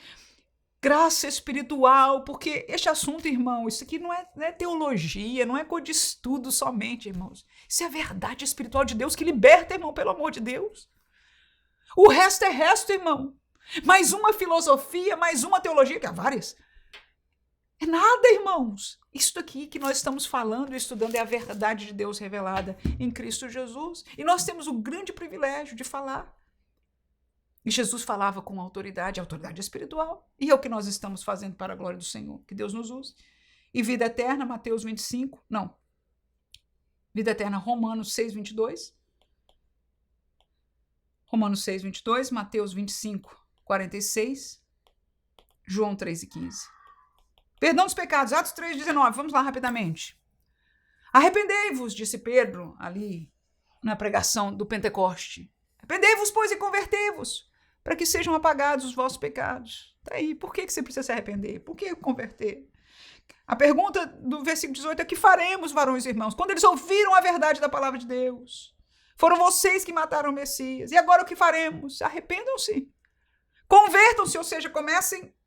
graça espiritual, porque este assunto, irmão, isso aqui não é teologia, não é coisa de estudo somente, irmãos. Isso é a verdade espiritual de Deus que liberta, irmão, pelo amor de Deus. O resto é resto, irmão. Mais uma filosofia, mais uma teologia, que há várias. É nada, irmãos. Isso aqui que nós estamos falando e estudando é a verdade de Deus revelada em Cristo Jesus. E nós temos o grande privilégio de falar. E Jesus falava com autoridade espiritual. E é o que nós estamos fazendo para a glória do Senhor. Que Deus nos use. E vida eterna, Mateus 25. Não. Vida eterna, Romanos 6, 22. Romanos 6, 22. Mateus 25, 46. João 3 e 15. Perdão dos pecados, Atos 3, 19. Vamos lá rapidamente. Arrependei-vos, disse Pedro ali na pregação do Pentecoste. Arrependei-vos, pois, e convertei-vos, para que sejam apagados os vossos pecados. Tá aí, por que você precisa se arrepender? Por que converter? A pergunta do versículo 18 é: o que faremos, varões e irmãos, quando eles ouviram a verdade da palavra de Deus? Foram vocês que mataram o Messias. E agora o que faremos? Arrependam-se. Convertam-se, ou seja,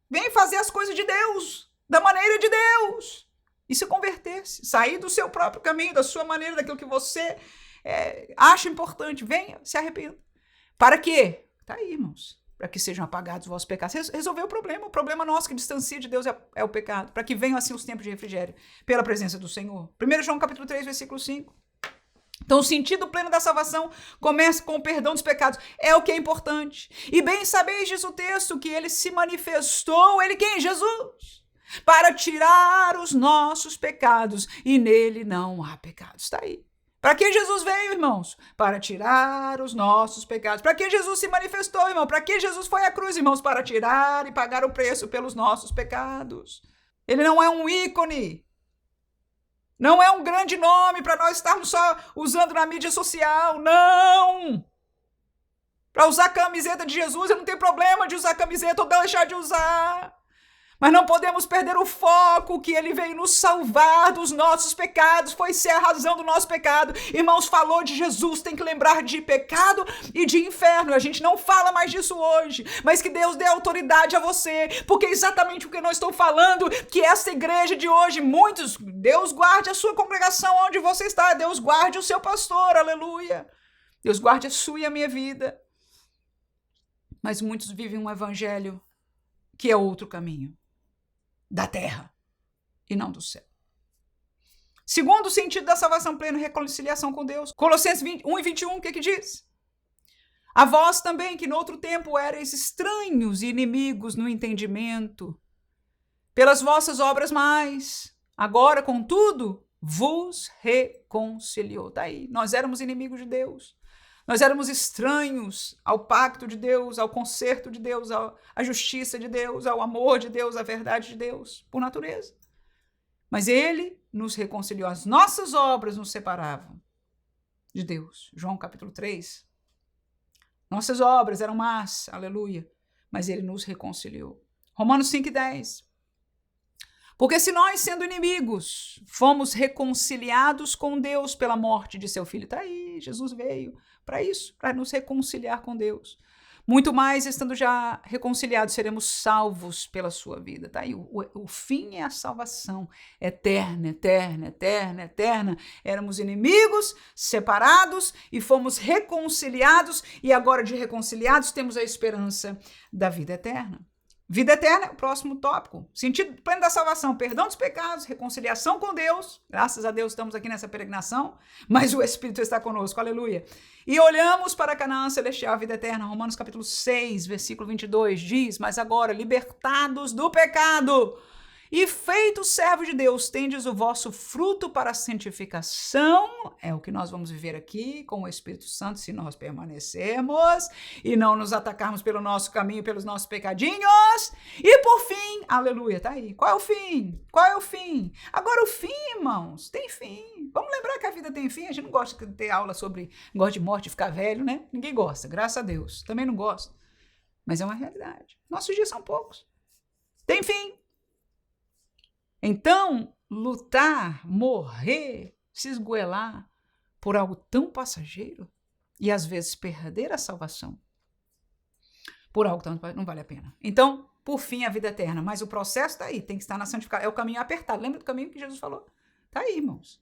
venham fazer as coisas de Deus, da maneira de Deus. Isso é converter-se, sair do seu próprio caminho, da sua maneira, daquilo que você acha importante. Venha, se arrependa. Para quê? Está aí, irmãos. Para que sejam apagados os vossos pecados. Resolveu o problema nosso que distancia de Deus é o pecado. Para que venham assim os tempos de refrigério, pela presença do Senhor. 1 João capítulo 3, versículo 5. Então, o sentido pleno da salvação começa com o perdão dos pecados. É o que é importante. E bem sabeis, diz o texto, que ele se manifestou, ele quem? Jesus. Para tirar os nossos pecados. E nele não há pecados. Está aí. Para que Jesus veio, irmãos? Para tirar os nossos pecados. Para que Jesus se manifestou, irmão? Para que Jesus foi à cruz, irmãos? Para tirar e pagar o preço pelos nossos pecados. Ele não é um ícone. Não é um grande nome para nós estarmos só usando na mídia social. Não! Para usar a camiseta de Jesus, eu não tenho problema de usar a camiseta ou deixar de usar. Mas não podemos perder o foco que ele veio nos salvar dos nossos pecados, foi ser a razão do nosso pecado. Irmãos, falou de Jesus, tem que lembrar de pecado e de inferno. A gente não fala mais disso hoje, mas que Deus dê autoridade a você, porque é exatamente o que eu estou falando, que essa igreja de hoje, Deus guarde a sua congregação onde você está, Deus guarde o seu pastor, aleluia. Deus guarde a sua e a minha vida. Mas muitos vivem um evangelho que é outro caminho. Da terra e não do céu. Segundo o sentido da salvação plena, reconciliação com Deus. Colossenses 1 e 21, o que diz? A vós também, que no outro tempo erais estranhos e inimigos no entendimento, pelas vossas obras mais, agora, contudo, vos reconciliou. Está aí, nós éramos inimigos de Deus. Nós éramos estranhos ao pacto de Deus, ao conserto de Deus, à justiça de Deus, ao amor de Deus, à verdade de Deus, por natureza. Mas ele nos reconciliou. As nossas obras nos separavam de Deus. João capítulo 3. Nossas obras eram más, aleluia, mas ele nos reconciliou. Romanos 5:10. Porque se nós, sendo inimigos, fomos reconciliados com Deus pela morte de seu Filho, está aí, Jesus veio para isso, para nos reconciliar com Deus. Muito mais, estando já reconciliados, seremos salvos pela sua vida. Está aí, o fim é a salvação eterna, eterna, eterna, eterna. Éramos inimigos, separados e fomos reconciliados, e agora de reconciliados temos a esperança da vida eterna. Vida eterna é o próximo tópico. Sentido pleno da salvação, perdão dos pecados, reconciliação com Deus. Graças a Deus estamos aqui nessa peregrinação, mas o Espírito está conosco, aleluia. E olhamos para Canaã celestial, a vida eterna. Romanos capítulo 6, versículo 22 diz: mas agora, libertados do pecado e feitos servos de Deus, tendes o vosso fruto para a santificação. É o que nós vamos viver aqui com o Espírito Santo, se nós permanecermos e não nos atacarmos pelo nosso caminho, pelos nossos pecadinhos. E por fim, aleluia, tá aí. Qual é o fim? Qual é o fim? Agora o fim, irmãos, tem fim. Vamos lembrar que a vida tem fim. A gente não gosta de ter aula sobre negócio de morte, ficar velho, né? Ninguém gosta, graças a Deus. Também não gosto. Mas é uma realidade. Nossos dias são poucos. Tem fim. Então, lutar, morrer, se esgoelar por algo tão passageiro e às vezes perder a salvação por algo tão não vale a pena. Então, por fim, a vida eterna. Mas o processo está aí, tem que estar na santificação. É o caminho apertado. Lembra do caminho que Jesus falou? Está aí, irmãos.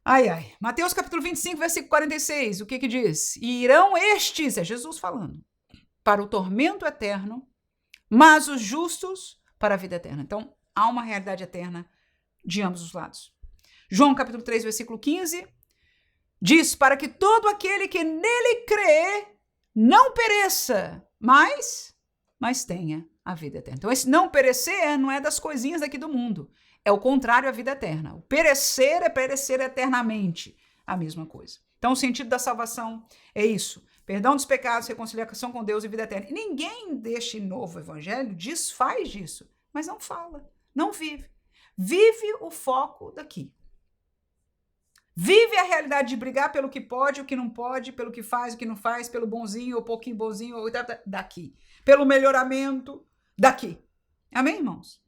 Ai, ai. Mateus capítulo 25, versículo 46. O que que diz? E irão estes, é Jesus falando, para o tormento eterno, mas os justos para a vida eterna. Então, há uma realidade eterna de ambos os lados. João capítulo 3, versículo 15, diz: para que todo aquele que nele crê não pereça, mas tenha a vida eterna. Então, esse não perecer não é das coisinhas aqui do mundo. É o contrário à vida eterna. O perecer é perecer eternamente. A mesma coisa. Então, o sentido da salvação é isso. Perdão dos pecados, reconciliação com Deus e vida eterna. E ninguém deste novo evangelho desfaz disso, mas não fala. Não vive. Vive o foco daqui. Vive a realidade de brigar pelo que pode, o que não pode, pelo que faz, o que não faz, pelo bonzinho ou pouquinho bonzinho, ou daqui. Pelo melhoramento, daqui. Amém, irmãos?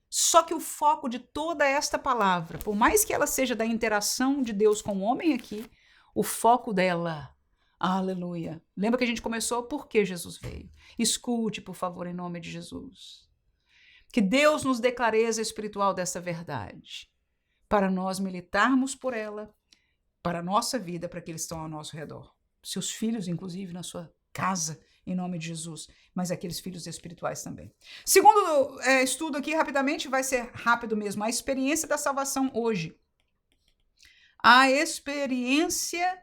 Só que o foco de toda esta palavra, por mais que ela seja da interação de Deus com o homem aqui, o foco dela, aleluia. Lembra que a gente começou por que Jesus veio? Escute, por favor, em nome de Jesus. Que Deus nos dê clareza espiritual dessa verdade, para nós militarmos por ela, para a nossa vida, para aqueles que estão ao nosso redor. Seus filhos, inclusive, na sua casa, em nome de Jesus, mas aqueles filhos espirituais também. Segundo estudo aqui, rapidamente, vai ser rápido mesmo, a experiência da salvação hoje. A experiência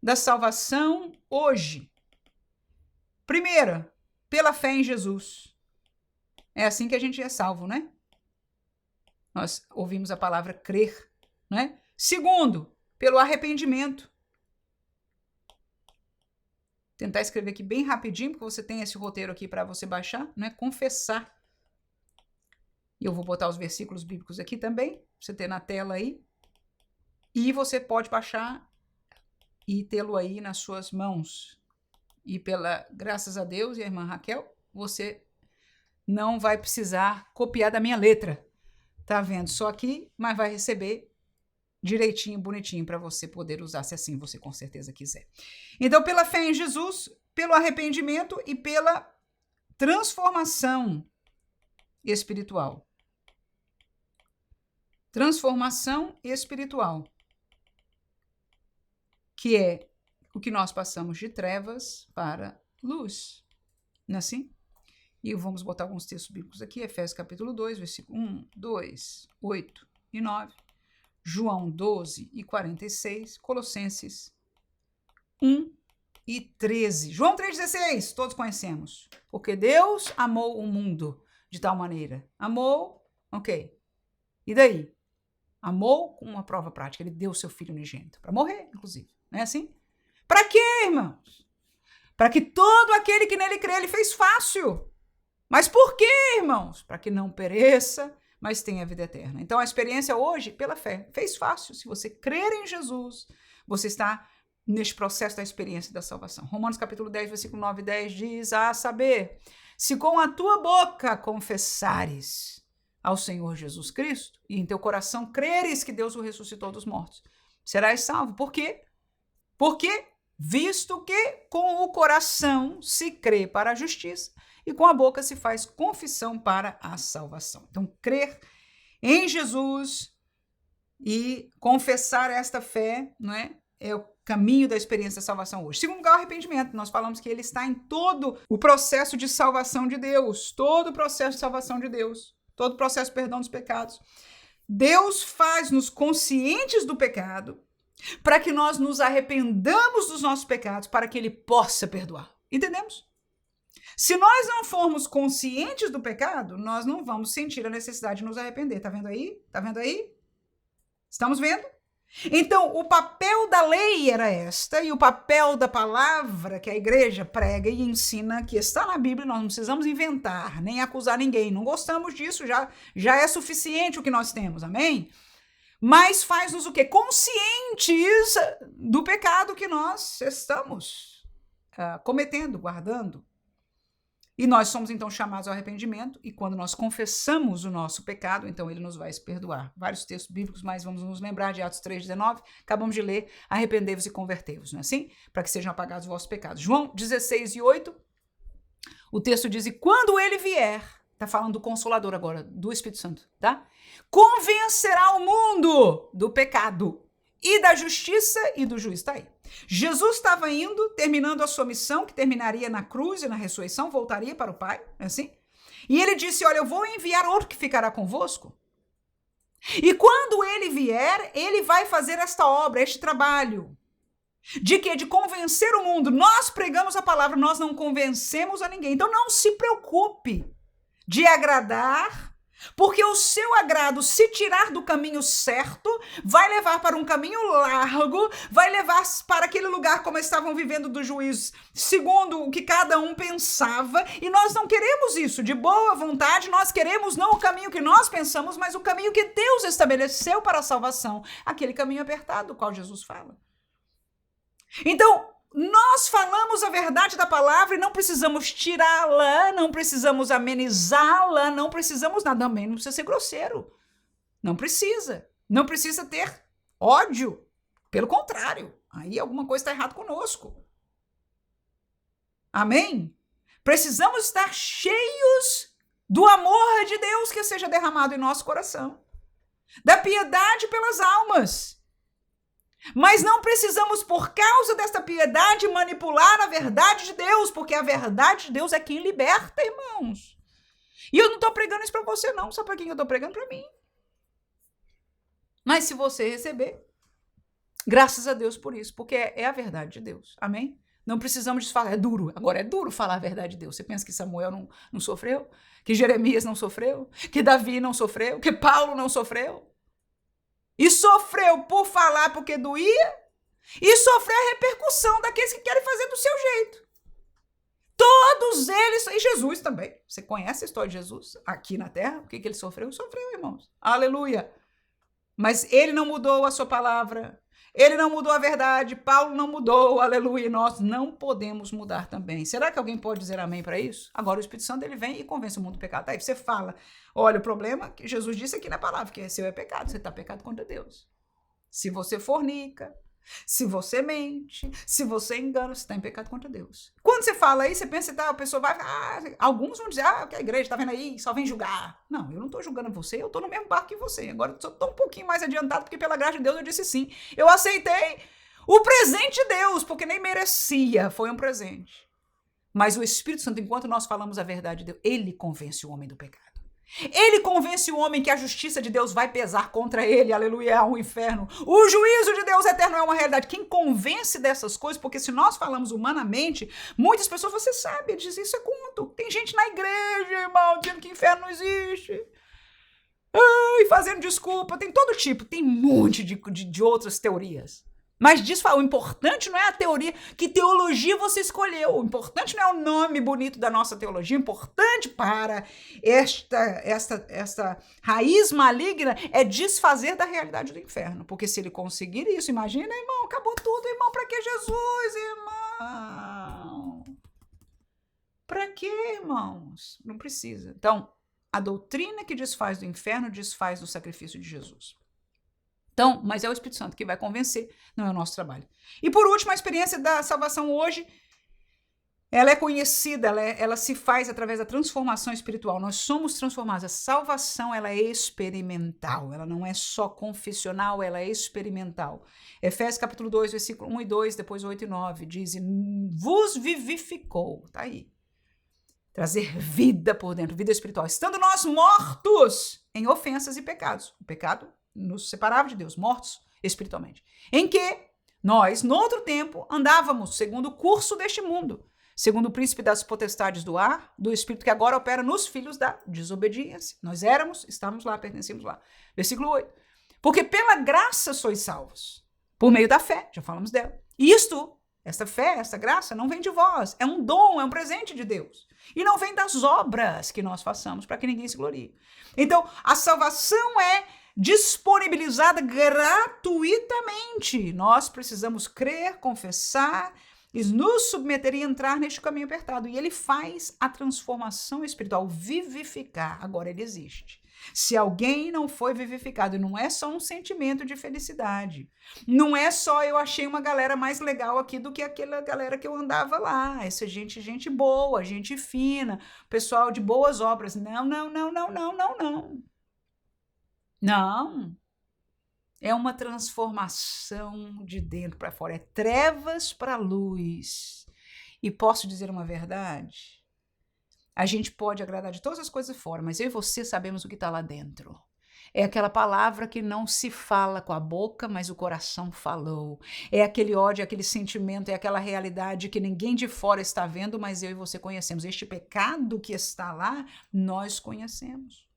da salvação hoje. Primeira, pela fé em Jesus. É assim que a gente é salvo, né? Nós ouvimos a palavra crer, né? Segundo, pelo arrependimento. Tentar escrever aqui bem rapidinho, porque você tem esse roteiro aqui para você baixar, né? Confessar. E eu vou botar os versículos bíblicos aqui também, pra você ter na tela aí. E você pode baixar e tê-lo aí nas suas mãos. E graças a Deus e a irmã Raquel, você não vai precisar copiar da minha letra. Tá vendo? Só aqui, mas vai receber direitinho, bonitinho, para você poder usar, se assim você com certeza quiser. Então, pela fé em Jesus, pelo arrependimento e pela transformação espiritual. Transformação espiritual. Que é o que nós passamos de trevas para luz. Não é assim? E vamos botar alguns textos bíblicos aqui. Efésios capítulo 2, versículo 1, 2, 8 e 9. João 12 e 46. Colossenses 1 e 13. João 3,16, todos conhecemos. Porque Deus amou o mundo de tal maneira. Amou, ok. E daí? Amou com uma prova prática. Ele deu o seu filho unigênito. Para morrer, inclusive. Não é assim? Para quê, irmãos? Para que todo aquele que nele crê, ele fez fácil. Mas por quê, irmãos? Para que não pereça, mas tenha vida eterna. Então, a experiência hoje, pela fé, fez fácil. Se você crer em Jesus, você está neste processo da experiência da salvação. Romanos capítulo 10, versículo 9 e 10 diz, a saber, se com a tua boca confessares ao Senhor Jesus Cristo e em teu coração creres que Deus o ressuscitou dos mortos, serás salvo. Por quê? Porque, visto que com o coração se crê para a justiça e com a boca se faz confissão para a salvação. Então, crer em Jesus e confessar esta fé, não é? É o caminho da experiência da salvação hoje. Segundo lugar, o arrependimento. Nós falamos que ele está em todo o processo de salvação de Deus. Todo o processo de salvação de Deus. Todo o processo de perdão dos pecados. Deus faz-nos conscientes do pecado para que nós nos arrependamos dos nossos pecados, para que ele possa perdoar. Entendemos? Se nós não formos conscientes do pecado, nós não vamos sentir a necessidade de nos arrepender. Tá vendo aí? Tá vendo aí? Estamos vendo? Então, o papel da lei era esta, e o papel da palavra que a igreja prega e ensina, que está na Bíblia, nós não precisamos inventar, nem acusar ninguém. Não gostamos disso, já é suficiente o que nós temos, amém? Mas faz-nos o quê? Conscientes do pecado que nós estamos cometendo, guardando. E nós somos, então, chamados ao arrependimento, e quando nós confessamos o nosso pecado, então ele nos vai perdoar. Vários textos bíblicos, mas vamos nos lembrar de Atos 3,19, acabamos de ler, arrependei-vos e convertei-vos, não é assim? Para que sejam apagados os vossos pecados. João 16:8, o texto diz, e quando ele vier, está falando do Consolador agora, do Espírito Santo, tá? Convencerá o mundo do pecado e da justiça e do juízo. Está aí. Jesus estava indo, terminando a sua missão, que terminaria na cruz e na ressurreição, voltaria para o Pai, é assim? E ele disse, olha, eu vou enviar outro que ficará convosco. E quando ele vier, ele vai fazer esta obra, este trabalho. De quê? De convencer o mundo. Nós pregamos a palavra, nós não convencemos a ninguém. Então não se preocupe de agradar, porque o seu agrado, se tirar do caminho certo, vai levar para um caminho largo, vai levar para aquele lugar como estavam vivendo dos juízes, segundo o que cada um pensava, e nós não queremos isso, de boa vontade, nós queremos não o caminho que nós pensamos, mas o caminho que Deus estabeleceu para a salvação, aquele caminho apertado, do qual Jesus fala. Então, nós falamos a verdade da palavra e não precisamos tirá-la, não precisamos amenizá-la, não precisamos nada, também não precisa ser grosseiro. Não precisa. Não precisa ter ódio. Pelo contrário, aí alguma coisa está errada conosco. Amém? Precisamos estar cheios do amor de Deus que seja derramado em nosso coração. Da piedade pelas almas. Mas não precisamos, por causa desta piedade, manipular a verdade de Deus, porque a verdade de Deus é quem liberta, irmãos. E eu não estou pregando isso para você, não. Sabe para quem eu estou pregando? Para mim. Mas se você receber, graças a Deus por isso, porque é a verdade de Deus. Amém? Não precisamos falar, é duro. Agora é duro falar a verdade de Deus. Você pensa que Samuel não sofreu? Que Jeremias não sofreu? Que Davi não sofreu? Que Paulo não sofreu? E sofreu por falar porque doía, e sofreu a repercussão daqueles que querem fazer do seu jeito. Todos eles, e Jesus também. Você conhece a história de Jesus aqui na terra? O que ele sofreu? Sofreu, irmãos. Aleluia. Mas ele não mudou a sua palavra, ele não mudou a verdade, Paulo não mudou, aleluia, e nós não podemos mudar também. Será que alguém pode dizer amém para isso? Agora o Espírito Santo ele vem e convence o mundo do pecado. Aí você fala, olha, o problema que Jesus disse aqui na palavra, que seu é pecado, você está pecado contra Deus. Se você fornica, se você mente, se você engana, você está em pecado contra Deus. Quando você fala aí, você pensa, a pessoa vai, alguns vão dizer, que a igreja está vendo aí, só vem julgar. Não, eu não estou julgando você, eu estou no mesmo barco que você. Agora eu estou um pouquinho mais adiantado, porque pela graça de Deus eu disse sim. Eu aceitei o presente de Deus, porque nem merecia, foi um presente. Mas o Espírito Santo, enquanto nós falamos a verdade de Deus, ele convence o homem do pecado. Ele convence o homem que a justiça de Deus vai pesar contra ele, aleluia, ao inferno. O juízo de Deus eterno é uma realidade. Quem convence dessas coisas, porque se nós falamos humanamente, muitas pessoas, você sabe, dizem isso é conto. Tem gente na igreja, irmão, dizendo que inferno não existe. Ai, fazendo desculpa, tem todo tipo, tem um monte de outras teorias. Mas o importante não é a teoria, que teologia você escolheu. O importante não é o nome bonito da nossa teologia. O importante para esta raiz maligna é desfazer da realidade do inferno. Porque se ele conseguir isso, imagina, irmão, acabou tudo, irmão. Para que Jesus, irmão? Para que, irmãos? Não precisa. Então, a doutrina que desfaz do inferno desfaz do sacrifício de Jesus. Então, mas é o Espírito Santo que vai convencer, não é o nosso trabalho. E por último, a experiência da salvação hoje, ela é conhecida, ela se faz através da transformação espiritual. Nós somos transformados. A salvação, ela é experimental, ela não é só confessional, ela é experimental. Efésios capítulo 2, versículo 1 e 2, depois 8 e 9, diz, vos vivificou, tá aí. Trazer vida por dentro, vida espiritual. Estando nós mortos em ofensas e pecados. O pecado nos separava de Deus, mortos espiritualmente. Em que nós, no outro tempo, andávamos segundo o curso deste mundo, segundo o príncipe das potestades do ar, do espírito que agora opera nos filhos da desobediência. Nós estávamos lá, pertencíamos lá. Versículo 8. Porque pela graça sois salvos, por meio da fé, já falamos dela. E esta fé, esta graça, não vem de vós, é um dom, é um presente de Deus. E não vem das obras que nós façamos, para que ninguém se glorie. Então, a salvação é disponibilizada gratuitamente. Nós precisamos crer, confessar, nos submeter e entrar neste caminho apertado. E ele faz a transformação espiritual, vivificar. Agora ele existe. Se alguém não foi vivificado, não é só um sentimento de felicidade. Não é só eu achei uma galera mais legal aqui do que aquela galera que eu andava lá. Essa gente boa, gente fina, pessoal de boas obras. Não. Não, é uma transformação de dentro para fora, é trevas para luz. E posso dizer uma verdade? A gente pode agradar de todas as coisas fora, mas eu e você sabemos o que está lá dentro. É aquela palavra que não se fala com a boca, mas o coração falou. É aquele ódio, aquele sentimento, é aquela realidade que ninguém de fora está vendo, mas eu e você conhecemos. Este pecado que está lá, nós conhecemos.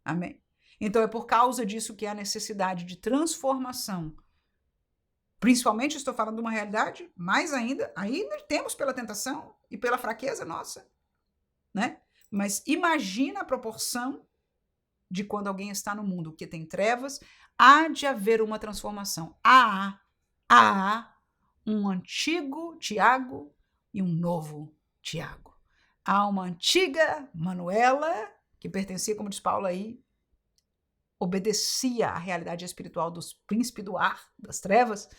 Amém? Então, é por causa disso que há necessidade de transformação. Principalmente, estou falando de uma realidade, mais ainda temos pela tentação e pela fraqueza nossa, né? Mas imagina a proporção de quando alguém está no mundo que tem trevas, há de haver uma transformação. Há um antigo Tiago e um novo Tiago. Há uma antiga Manuela, que pertencia, como diz Paulo aí, obedecia à realidade espiritual dos príncipes do ar, das trevas,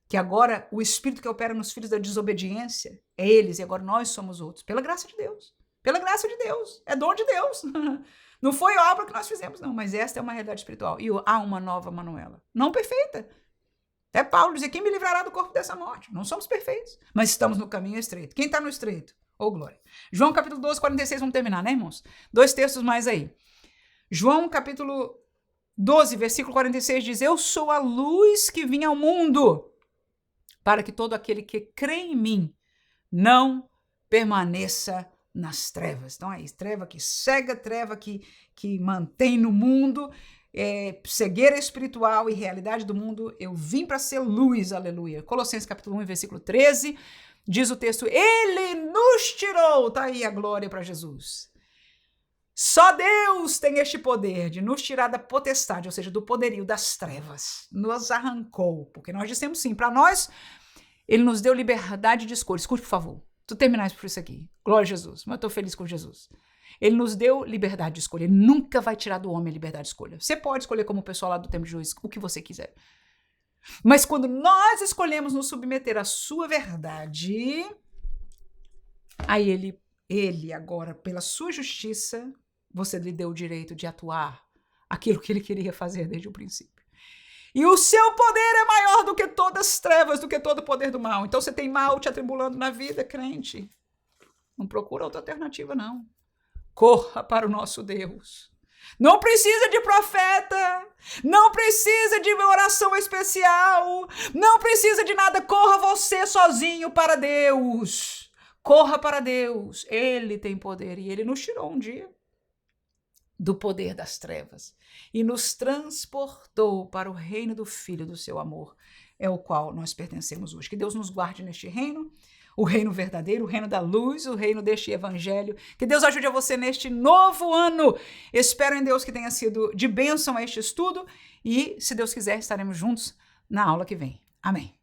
que agora o espírito que opera nos filhos da desobediência é eles, e agora nós somos outros, pela graça de Deus. Pela graça de Deus, é dom de Deus. Não foi obra que nós fizemos, não, mas esta é uma realidade espiritual. E há uma nova Manuela, não perfeita. Até Paulo dizia, quem me livrará do corpo dessa morte? Não somos perfeitos, mas estamos no caminho estreito. Quem está no estreito? Oh, glória. João capítulo 12, 46, vamos terminar, né, irmãos? 2 textos mais aí. João capítulo 12, versículo 46 diz, eu sou a luz que vim ao mundo, para que todo aquele que crê em mim não permaneça nas trevas. Então aí, treva que cega, treva que mantém no mundo, cegueira espiritual e realidade do mundo, eu vim para ser luz, aleluia. Colossenses capítulo 1, versículo 13, diz o texto, ele nos tirou, tá aí a glória para Jesus. Só Deus tem este poder de nos tirar da potestade, ou seja, do poderio das trevas. Nos arrancou, porque nós dissemos sim, para nós, ele nos deu liberdade de escolha. Escute, por favor. Tu terminas por isso aqui. Glória a Jesus. Mas eu estou feliz com Jesus. Ele nos deu liberdade de escolha. Ele nunca vai tirar do homem a liberdade de escolha. Você pode escolher como o pessoal lá do Templo de Juiz, o que você quiser. Mas quando nós escolhemos nos submeter à sua verdade, aí ele agora, pela sua justiça, você lhe deu o direito de atuar aquilo que ele queria fazer desde o princípio. E o seu poder é maior do que todas as trevas, do que todo o poder do mal. Então você tem mal te atribulando na vida, crente. Não procura outra alternativa, não. Corra para o nosso Deus. Não precisa de profeta, não precisa de oração especial, não precisa de nada. Corra você sozinho para Deus. Corra para Deus. Ele tem poder e ele nos tirou um dia do poder das trevas e nos transportou para o reino do Filho do seu amor, é o qual nós pertencemos hoje. Que Deus nos guarde neste reino, o reino verdadeiro, o reino da luz, o reino deste evangelho. Que Deus ajude a você neste novo ano. Espero em Deus que tenha sido de bênção a este estudo e, se Deus quiser, estaremos juntos na aula que vem. Amém.